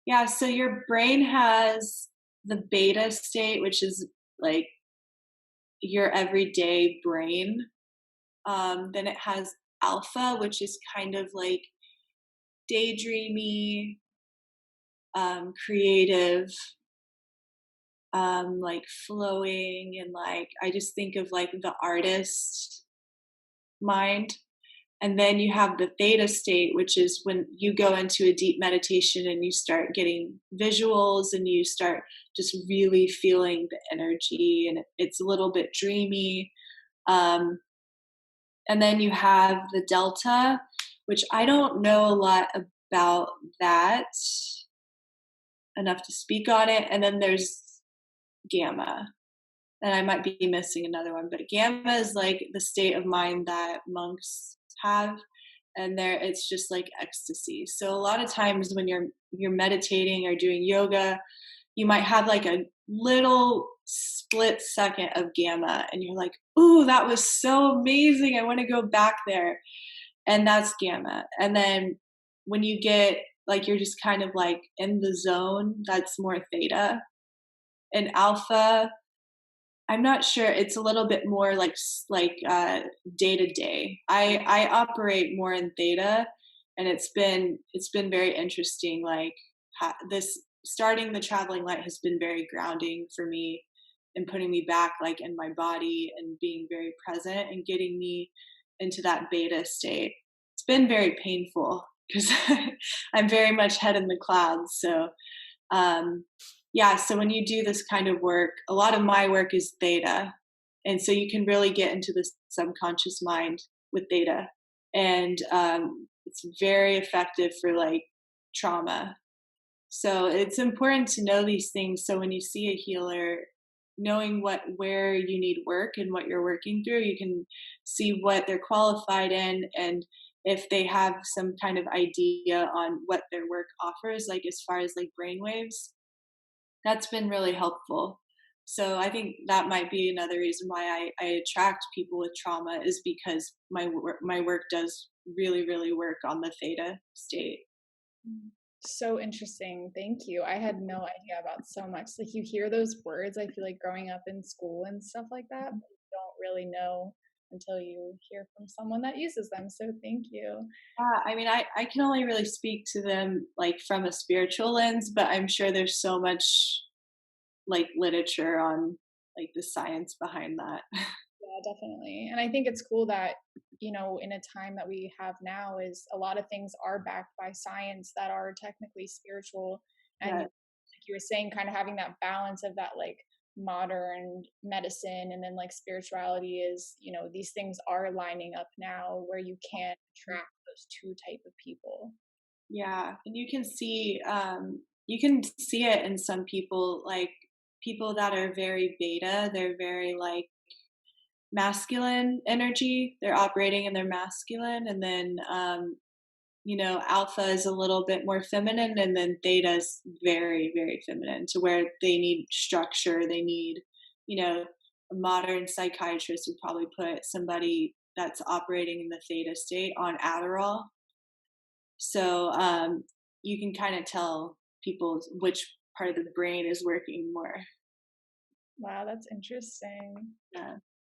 S3: Yeah, so your brain has the beta state, which is like your everyday brain. Then it has alpha, which is kind of like daydreamy, creative, like flowing, and like I just think of like the artist mind. And then you have the theta state, which is when you go into a deep meditation and you start getting visuals and you start just really feeling the energy, and it's a little bit dreamy. And then you have the delta, which I don't know a lot about that enough to speak on it. And then there's gamma, and I might be missing another one, but gamma is like the state of mind that monks have. and there it's just like ecstasy. So a lot of times when you're meditating or doing yoga, you might have like a little split second of gamma and you're like, "Ooh, that was so amazing. I want to go back there." And that's gamma. And then when you get like you're just kind of like in the zone, that's more theta. And alpha, I'm not sure. It's a little bit more like day to day. I operate more in theta, and it's been very interesting. Like this starting the traveling light has been very grounding for me, and putting me back like in my body and being very present and getting me into that beta state. It's been very painful because I'm very much head in the clouds. So yeah, so when you do this kind of work, a lot of my work is theta. And so you can really get into the subconscious mind with theta. And it's very effective for like trauma. So it's important to know these things. So when you see a healer, knowing where you need work and what you're working through, you can see what they're qualified in, and if they have some kind of idea on what their work offers, like as far as like brainwaves. That's been really helpful. So I think that might be another reason why I attract people with trauma, is because my work does really, really work on the theta state.
S2: So interesting. Thank you. I had no idea about so much. Like you hear those words, I feel like growing up in school and stuff like that, but you don't really know until you hear from someone that uses them. So thank you.
S3: I mean, I can only really speak to them like from a spiritual lens, but I'm sure there's so much like literature on like the science behind that.
S2: Yeah, definitely. And I think it's cool that, you know, in a time that we have now, is a lot of things are backed by science that are technically spiritual. And
S3: Yeah.
S2: like you were saying, kind of having that balance of that like modern medicine and then like spirituality is, you know, these things are lining up now where you can attract those two type of people.
S3: Yeah, and you can see it in some people, like people that are very beta, they're very like masculine energy. They're operating in their masculine, and then alpha is a little bit more feminine, and then theta is very, very feminine, to where they need structure. They need, a modern psychiatrist would probably put somebody that's operating in the theta state on Adderall. So you can kind of tell people which part of the brain is working more.
S2: Wow, that's interesting.
S3: Yeah.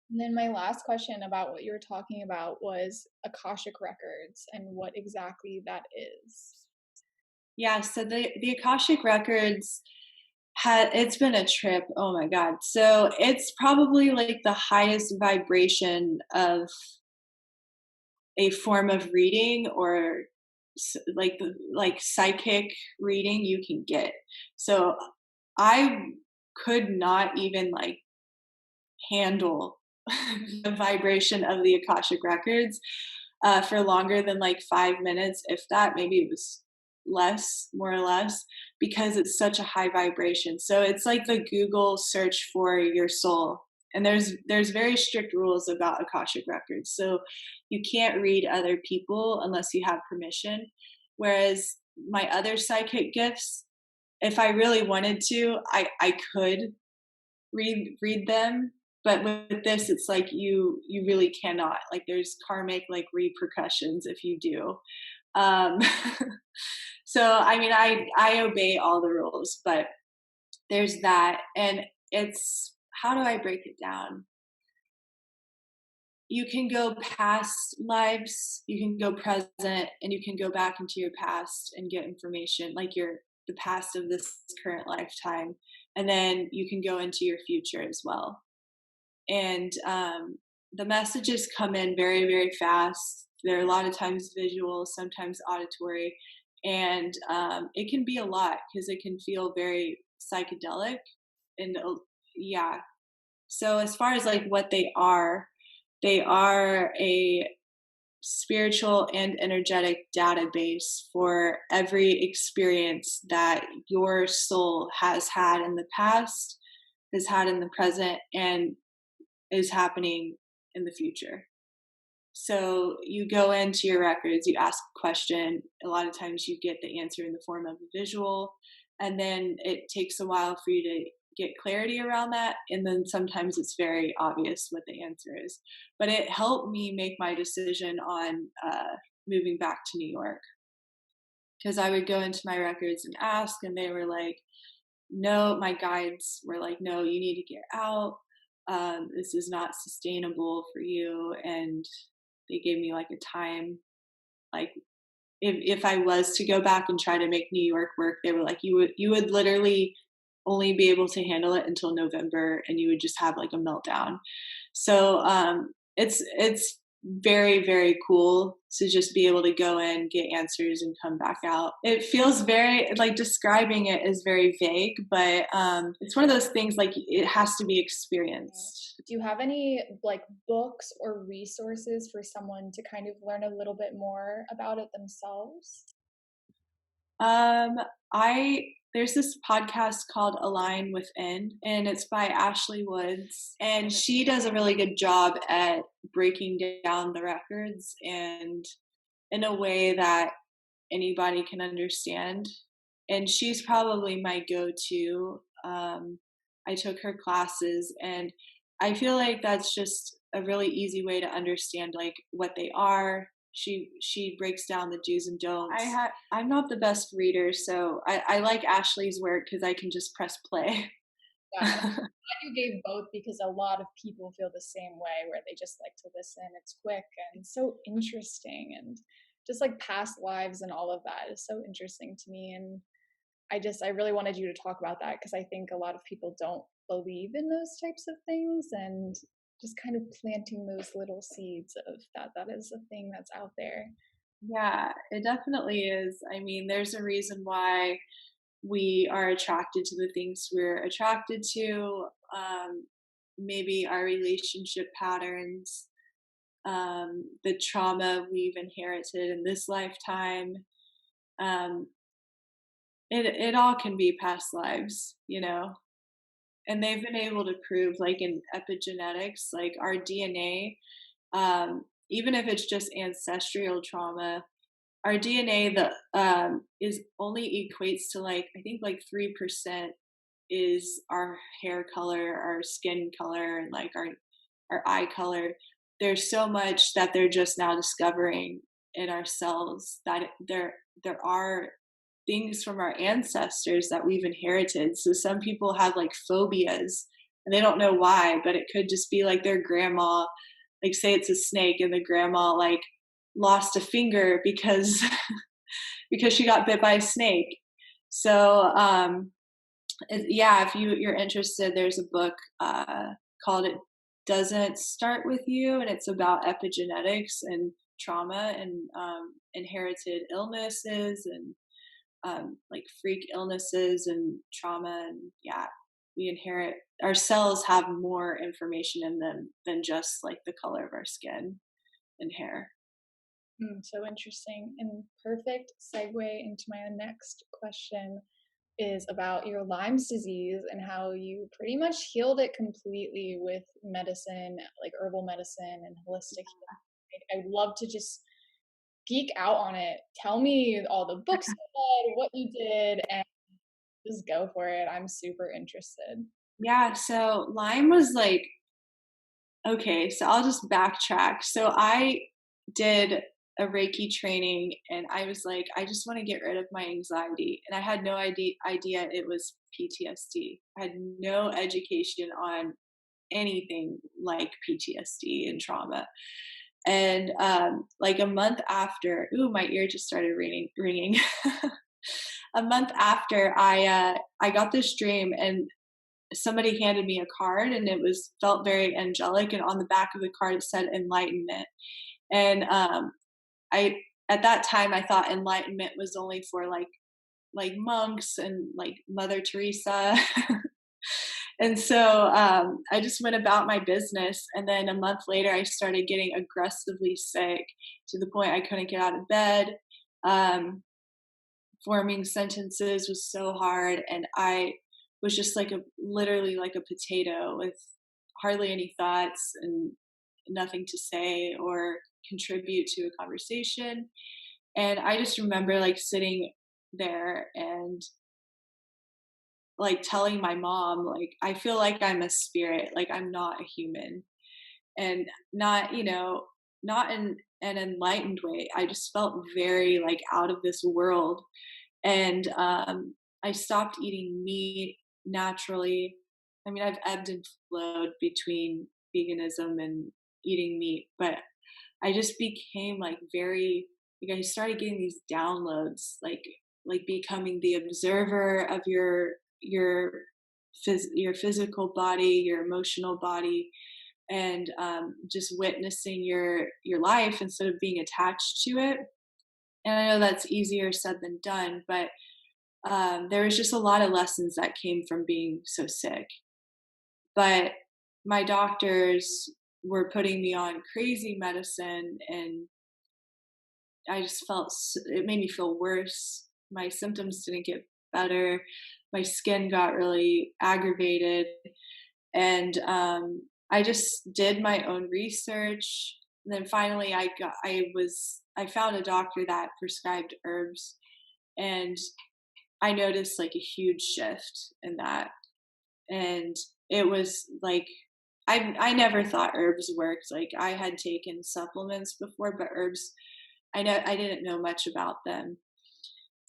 S2: And then my last question about what you were talking about was Akashic Records and what exactly that is.
S3: Yeah, so the Akashic Records it's been a trip. Oh my God. So it's probably like the highest vibration of a form of reading, or like psychic reading you can get. So I could not even like handle the vibration of the Akashic Records for longer than like 5 minutes, if that. Maybe it was less, more or less, because it's such a high vibration. So it's like the Google search for your soul. And there's very strict rules about Akashic Records. So you can't read other people unless you have permission. Whereas my other psychic gifts, if I really wanted to, I could read them. But with this, it's like you really cannot. Like there's karmic like repercussions if you do. So I mean, I obey all the rules, but there's that. And it's, how do I break it down? You can go past lives, you can go present, and you can go back into your past and get information, like the past of this current lifetime, and then you can go into your future as well. And the messages come in very, very fast. They're a lot of times visual, sometimes auditory, and it can be a lot because it can feel very psychedelic. And yeah, so as far as like what they are a spiritual and energetic database for every experience that your soul has had in the past, has had in the present, and is happening in the future. So you go into your records, you ask a question. A lot of times you get the answer in the form of a visual, and then it takes a while for you to get clarity around that. And then sometimes it's very obvious what the answer is. But it helped me make my decision on moving back to New York, because I would go into my records and ask, and they were like, no, my guides were like, no, you need to get out. This is not sustainable for you. And they gave me like a time, like if I was to go back and try to make New York work, they were like, you would literally only be able to handle it until November, and you would just have like a meltdown. So it's very, very cool to just be able to go in, get answers, and come back out. It feels very, like, describing it is very vague, but it's one of those things, like, it has to be experienced.
S2: Do you have any like books or resources for someone to kind of learn a little bit more about it themselves?
S3: There's this podcast called Align Within, and it's by Ashley Woods, and she does a really good job at breaking down the records and in a way that anybody can understand. And she's probably my go-to. I took her classes, and I feel like that's just a really easy way to understand like what they are. She breaks down the do's and don'ts. I'm not the best reader, so I like Ashley's work because I can just press play.
S2: Yeah, I'm glad you gave both, because a lot of people feel the same way, where they just like to listen. It's quick and so interesting, and just like past lives and all of that is so interesting to me. And I really wanted you to talk about that, because I think a lot of people don't believe in those types of things, and just kind of planting those little seeds of that is a thing that's out there.
S3: Yeah, it definitely is. I mean, there's a reason why we are attracted to the things we're attracted to. Maybe our relationship patterns, the trauma we've inherited in this lifetime. Um, it all can be past lives, and they've been able to prove, like, in epigenetics, like our DNA, even if it's just ancestral trauma, our DNA is only equates to, like, I think like 3% is our hair color, our skin color, and like our eye color. There's so much that they're just now discovering in ourselves, that there are things from our ancestors that we've inherited. So some people have like phobias and they don't know why, but it could just be like their grandma, like, say it's a snake, and the grandma like lost a finger because because she got bit by a snake. So yeah, if you're interested, there's a book called It Doesn't Start With You, and it's about epigenetics and trauma and inherited illnesses and like freak illnesses and trauma. And yeah, we inherit, our cells have more information in them than just like the color of our skin and hair.
S2: So interesting. And perfect segue into my next question is about your Lyme's disease and how you pretty much healed it completely with medicine, like herbal medicine and holistic healing. I'd love to just geek out on it. Tell me all the books you read, what you did, and just go for it. I'm super interested.
S3: Yeah, so Lyme was like, okay, so I'll just backtrack. So I did a Reiki training, and I was like, I just want to get rid of my anxiety. And I had no idea it was PTSD. I had no education on anything like PTSD and trauma. And like a month after, ooh, my ear just started ringing. A month after, I got this dream, and somebody handed me a card, and it felt very angelic. And on the back of the card, it said enlightenment. And I at that time I thought enlightenment was only for like monks and like Mother Teresa. And so I just went about my business. And then a month later, I started getting aggressively sick to the point I couldn't get out of bed. Forming sentences was so hard. And I was just like literally like a potato with hardly any thoughts and nothing to say or contribute to a conversation. And I just remember like sitting there and like telling my mom, like, I feel like I'm a spirit, like I'm not a human, and not, not in an enlightened way. I just felt very like out of this world. And I stopped eating meat naturally. I mean, I've ebbed and flowed between veganism and eating meat, but I just became like very, like I started getting these downloads, like becoming the observer of your your physical body, your emotional body, and just witnessing your life instead of being attached to it. And I know that's easier said than done, but there was just a lot of lessons that came from being so sick. But my doctors were putting me on crazy medicine, and I just felt it made me feel worse. My symptoms didn't get better. My skin got really aggravated, and I just did my own research. And then finally, I found a doctor that prescribed herbs, and I noticed like a huge shift in that. And it was like I never thought herbs worked. Like I had taken supplements before, but herbs I didn't know much about them.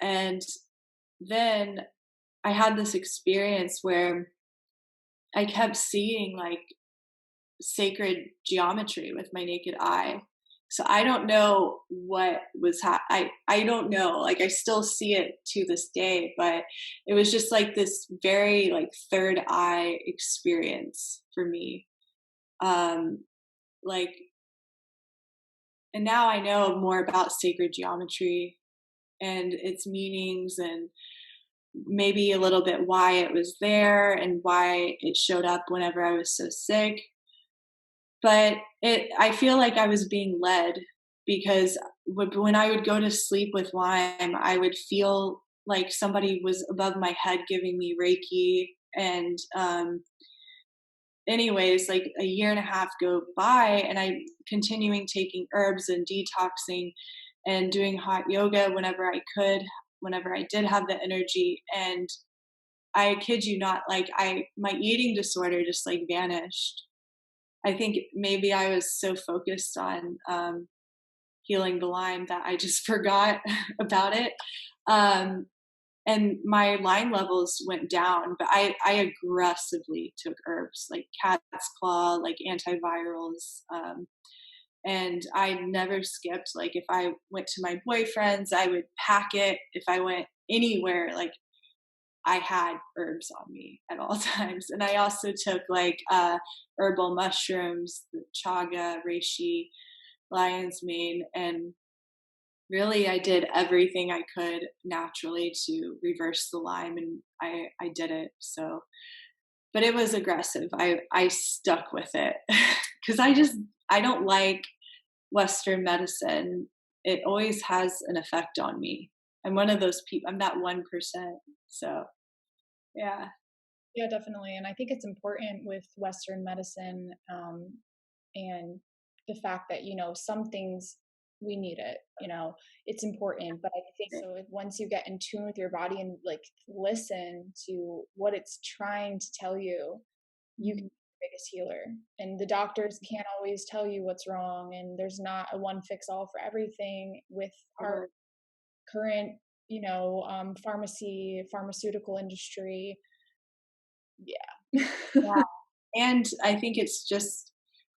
S3: And then I had this experience where I kept seeing like sacred geometry with my naked eye. So I don't know what was I don't know. Like I still see it to this day, but it was just like this very like third eye experience for me. Like and now I know more about sacred geometry and its meanings, and maybe a little bit why it was there and why it showed up whenever I was so sick. But I feel like I was being led, because when I would go to sleep with Lyme, I would feel like somebody was above my head giving me Reiki. And anyways, like a year and a half go by, and I continuing taking herbs and detoxing and doing hot yoga whenever I could, whenever I did have the energy. And I kid you not, like my eating disorder just like vanished. I think maybe I was so focused on healing the Lyme that I just forgot about it. And my Lyme levels went down, but I aggressively took herbs like cat's claw, like antivirals. And I never skipped. Like if I went to my boyfriend's, I would pack it. If I went anywhere, like I had herbs on me at all times. And I also took like herbal mushrooms, the chaga, reishi, lion's mane, and really I did everything I could naturally to reverse the Lyme, and I did it. So, but it was aggressive. I stuck with it because I don't like Western medicine. It always has an effect on me. I'm one of those people. I'm that 1%. So, yeah.
S2: Yeah, definitely. And I think it's important with Western medicine, and the fact that, some things we need it, it's important. But I think so once you get in tune with your body and like listen to what it's trying to tell you, you can be the biggest healer. And the doctors can't always tell you what's wrong. And there's not a one fix all for everything with our current, pharmaceutical industry. Yeah.
S3: Yeah. And I think it's just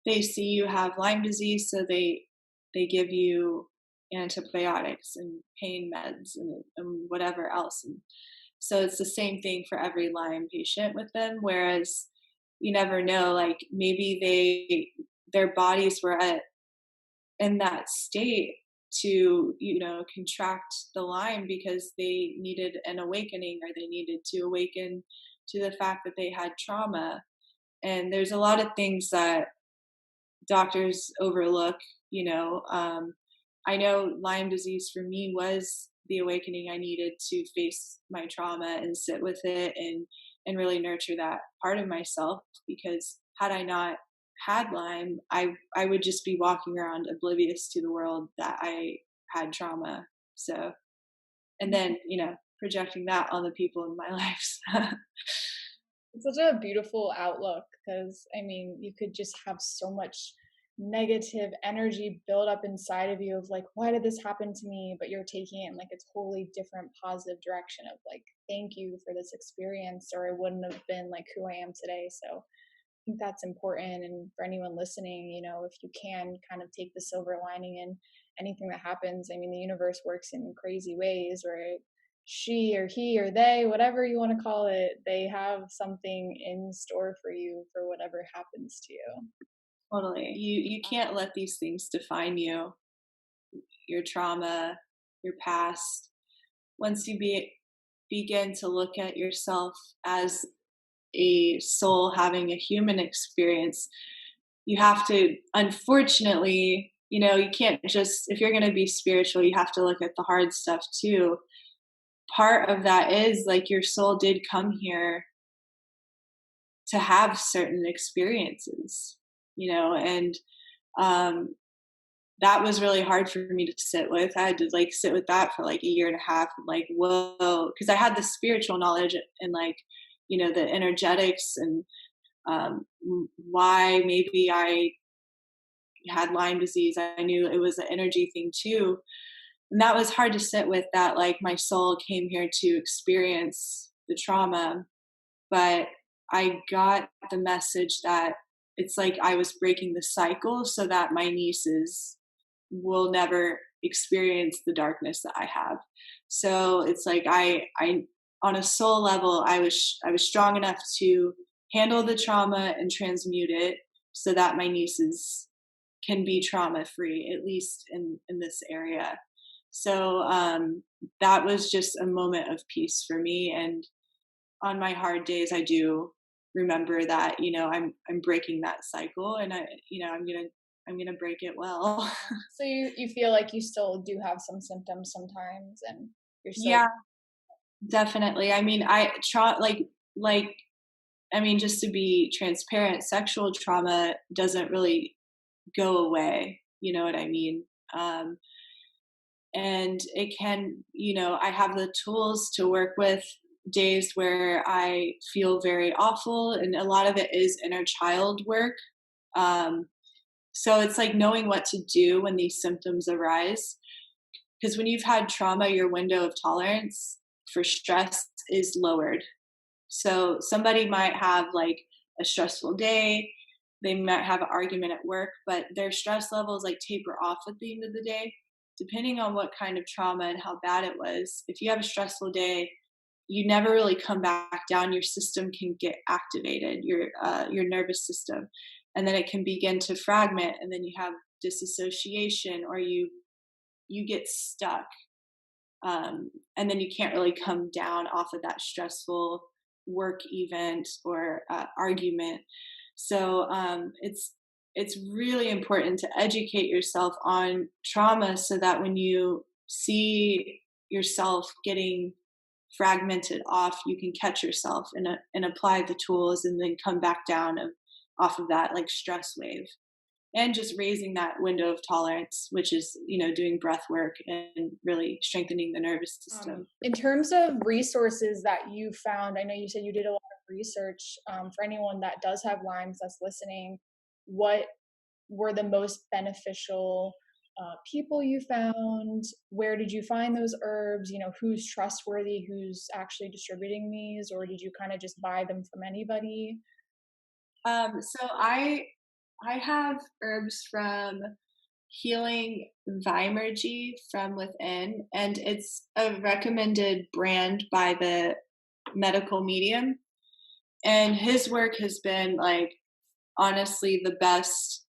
S3: they see you have Lyme disease, so they give you antibiotics and pain meds and whatever else. And so it's the same thing for every Lyme patient with them. Whereas you never know, like maybe their bodies were in that state to contract the Lyme because they needed an awakening, or they needed to awaken to the fact that they had trauma. And there's a lot of things that doctors overlook. I know Lyme disease for me was the awakening I needed to face my trauma and sit with it and really nurture that part of myself, because had I not had Lyme, I would just be walking around oblivious to the world that I had trauma. So, and then, projecting that on the people in my life.
S2: It's such a beautiful outlook because, I mean, you could just have so much negative energy build up inside of you of like, why did this happen to me? But you're taking it in like a totally different positive direction of like, thank you for this experience, or I wouldn't have been like who I am today. So I think that's important. And for anyone listening, if you can kind of take the silver lining in anything that happens. I mean, the universe works in crazy ways where she or he or they, whatever you want to call it, they have something in store for you for whatever happens to you.
S3: Totally. You can't let these things define you, your trauma, your past. Once you begin to look at yourself as a soul having a human experience, you have to, unfortunately, you can't just, if you're going to be spiritual, you have to look at the hard stuff too. Part of that is like your soul did come here to have certain experiences, and that was really hard for me to sit with. I had to like sit with that for like a year and a half, and like, whoa, because I had the spiritual knowledge and like, the energetics and why maybe I had Lyme disease. I knew it was an energy thing too. And that was hard to sit with, that like my soul came here to experience the trauma. But I got the message that it's like I was breaking the cycle so that my nieces will never experience the darkness that I have. So it's like I on a soul level, I was strong enough to handle the trauma and transmute it so that my nieces can be trauma free, at least in this area. So that was just a moment of peace for me. And on my hard days, I do remember that, I'm breaking that cycle, and I'm gonna break it well.
S2: So you feel like you still do have some symptoms sometimes, and you're still.
S3: Yeah, definitely. I mean, I mean, just to be transparent, sexual trauma doesn't really go away. You know what I mean? And it can, I have the tools to work with days where I feel very awful, and a lot of it is inner child work. So it's like knowing what to do when these symptoms arise. Because when you've had trauma, your window of tolerance for stress is lowered. So somebody might have like a stressful day, they might have an argument at work, but their stress levels like taper off at the end of the day, depending on what kind of trauma and how bad it was. If you have a stressful day, you never really come back down. Your system can get activated, your nervous system, and then it can begin to fragment, and then you have disassociation, or you get stuck, and then you can't really come down off of that stressful work event or argument. So it's really important to educate yourself on trauma so that when you see yourself getting fragmented off, you can catch yourself and apply the tools, and then come back down off of that like stress wave. And just raising that window of tolerance, which is, doing breath work and really strengthening the nervous system.
S2: In terms of resources that you found, I know you said you did a lot of research. For anyone that does have Lyme's that's listening, what were the most beneficial people you found? Where did you find those herbs? Who's trustworthy, who's actually distributing these, or did you kind of just buy them from anybody?
S3: So I have herbs from Healing Vimergy from Within, and it's a recommended brand by the medical medium. And his work has been like honestly the best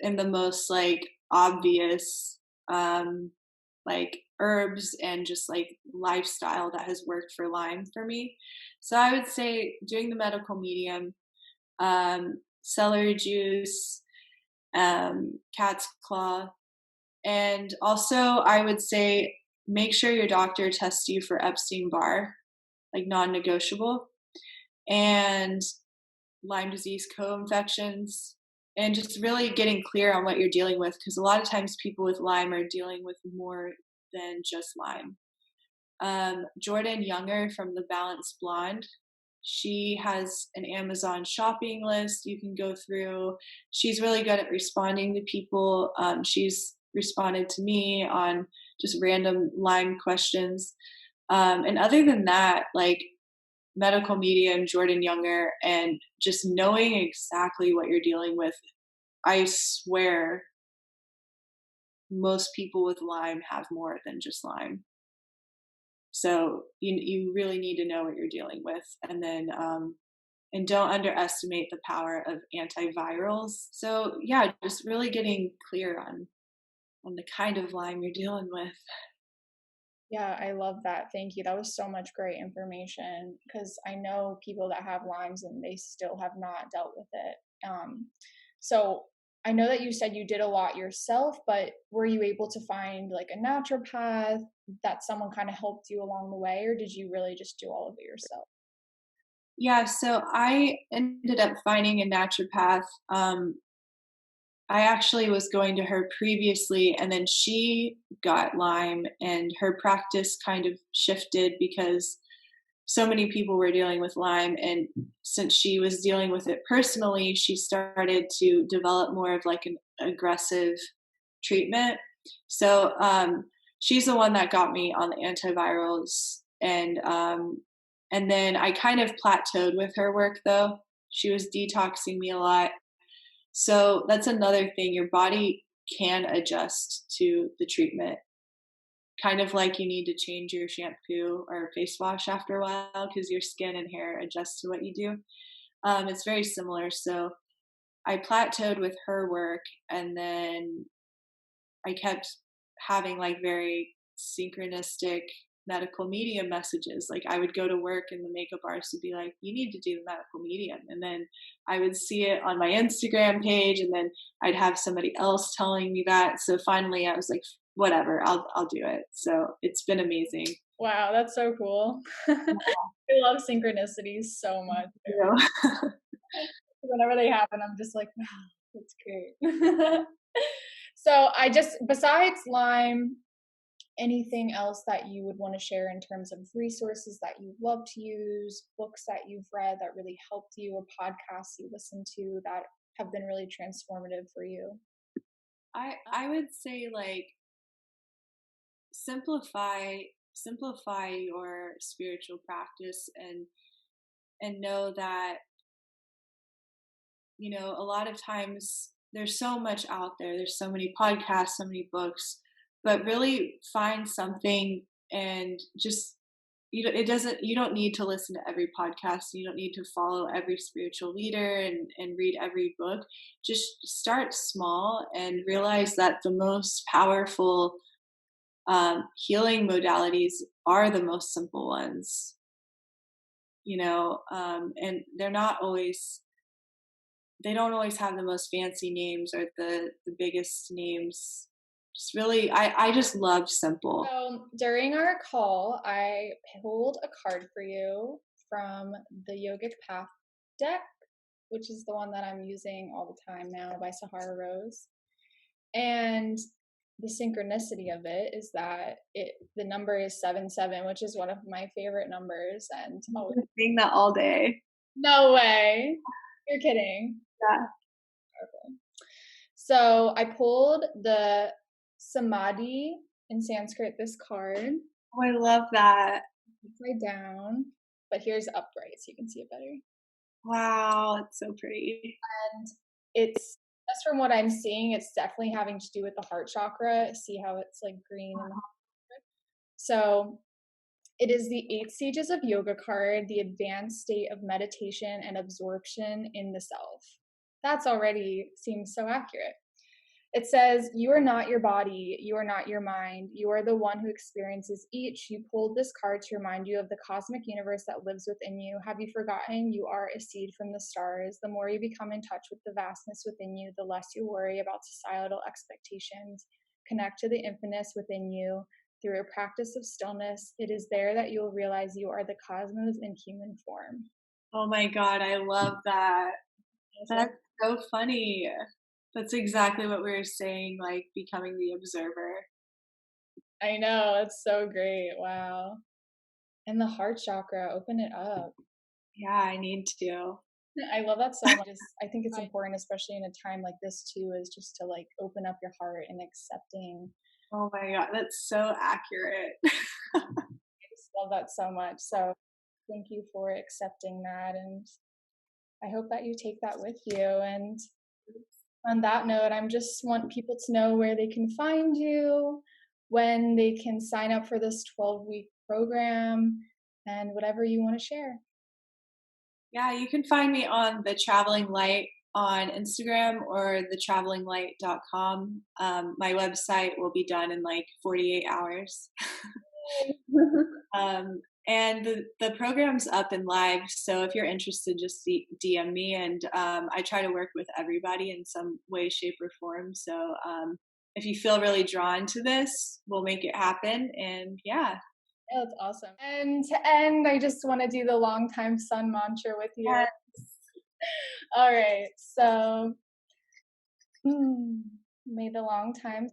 S3: and the most like obvious like herbs and just like lifestyle that has worked for Lyme for me. So I would say doing the medical medium, celery juice, cat's claw, and also I would say make sure your doctor tests you for Epstein-Barr, like non-negotiable, and Lyme disease co-infections, and just really getting clear on what you're dealing with, because a lot of times people with Lyme are dealing with more than just Lyme. Jordan Younger from The Balanced Blonde, she has an Amazon shopping list you can go through. She's really good at responding to people. She's responded to me on just random Lyme questions. And other than that, like medical medium Jordan Younger, and just knowing exactly what you're dealing with, I swear most people with Lyme have more than just Lyme. So you really need to know what you're dealing with, and then and don't underestimate the power of antivirals. So yeah, just really getting clear on the kind of Lyme you're dealing with.
S2: Yeah, I love that. Thank you. That was so much great information, because I know people that have Lymes and they still have not dealt with it. So I know that you said you did a lot yourself, but were you able to find like a naturopath that someone kind of helped you along the way, or did you really just do all of it yourself?
S3: Yeah, so I ended up finding a naturopath. I actually was going to her previously, and then she got Lyme, and her practice kind of shifted because so many people were dealing with Lyme. And since she was dealing with it personally, she started to develop more of like an aggressive treatment. So she's the one that got me on the antivirals, and then I kind of plateaued with her work though. She was detoxing me a lot. So that's another thing. Your body can adjust to the treatment, kind of like you need to change your shampoo or face wash after a while because your skin and hair adjust to what you do. It's very similar. So I plateaued with her work, and then I kept having like very synchronistic medical medium messages. Like I would go to work and the makeup artist would be like, you need to do the medical medium. And then I would see it on my Instagram page, and then I'd have somebody else telling me that. So finally I was like, whatever, I'll do it. So it's been amazing.
S2: Wow, that's so cool. I love synchronicities so much. Whenever they happen, I'm just like, wow, that's great. So besides Lyme, anything else that you would want to share in terms of resources that you love to use, books that you've read that really helped you, or podcasts you listen to that have been really transformative for you?
S3: I would say like simplify your spiritual practice, and know that, you know, a lot of times there's so much out there. There's so many podcasts, so many books, but really find something, and just, you don't need to listen to every podcast. You don't need to follow every spiritual leader and read every book. Just start small and realize that the most powerful healing modalities are the most simple ones, you know, and they don't always have the most fancy names or the biggest names. Just really, I just love simple.
S2: So during our call, I pulled a card for you from the Yogic Path deck, which is the one that I'm using all the time now, by Sahara Rose. And the synchronicity of it is that the number is 77, which is one of my favorite numbers. And
S3: I'm saying that all day.
S2: No way. You're kidding.
S3: Yeah.
S2: Okay. So I pulled the Samadhi in Sanskrit, this card.
S3: Oh, I love that.
S2: Upside down, but here's upright so you can see it better.
S3: Wow, it's so pretty.
S2: And it's, just from what I'm seeing, it's definitely having to do with the heart chakra. See how it's like green in the heart chakra? So it is the 8 stages of yoga card, the advanced state of meditation and absorption in the self. That's already seems so accurate. It says, you are not your body, you are not your mind, you are the one who experiences each. You pulled this card to remind you of the cosmic universe that lives within you. Have you forgotten you are a seed from the stars? The more you become in touch with the vastness within you, the less you worry about societal expectations. Connect to the infinite within you. Through a practice of stillness, it is there that you will realize you are the cosmos in human form.
S3: Oh my God, I love that. That's so funny. That's exactly what we were saying, like becoming the observer.
S2: I know, it's so great. Wow. And the heart chakra, open it up.
S3: Yeah, I need to.
S2: I love that so much. I think it's important, especially in a time like this too, is just to like open up your heart and accepting.
S3: Oh my God, that's so accurate.
S2: I just love that so much. So thank you for accepting that. And I hope that you take that with you. And on that note, I just want people to know where they can find you, when they can sign up for this 12-week program, and whatever you want to share.
S3: Yeah, you can find me on The Traveling Light on Instagram or thetravelinglight.com. My website will be done in like 48 hours. And the program's up and live, so if you're interested, just DM me, and I try to work with everybody in some way, shape, or form. So if you feel really drawn to this, we'll make it happen. And yeah.
S2: Oh, that's awesome. And to end, I just want to do the long time sun mantra with you.
S3: Yes.
S2: All right. So, may the long time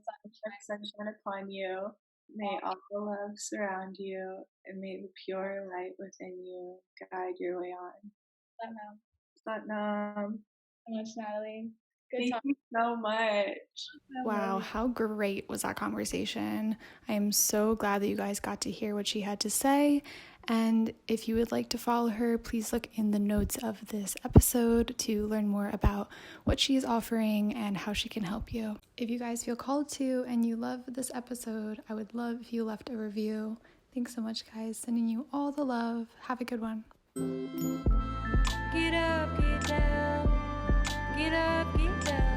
S3: sunshine upon you. May all the love surround you, and may the pure light within you guide your way on. Satnam.
S2: So much, Natalie. Good
S3: Thank
S2: talk.
S3: you so much.
S4: Wow, how great was that conversation? I am so glad that you guys got to hear what she had to say. And if you would like to follow her, please look in the notes of this episode to learn more about what she is offering and how she can help you. If you guys feel called to and you love this episode, I would love if you left a review. Thanks so much, guys. Sending you all the love. Have a good one.
S1: Get up, get down. Get up, get down.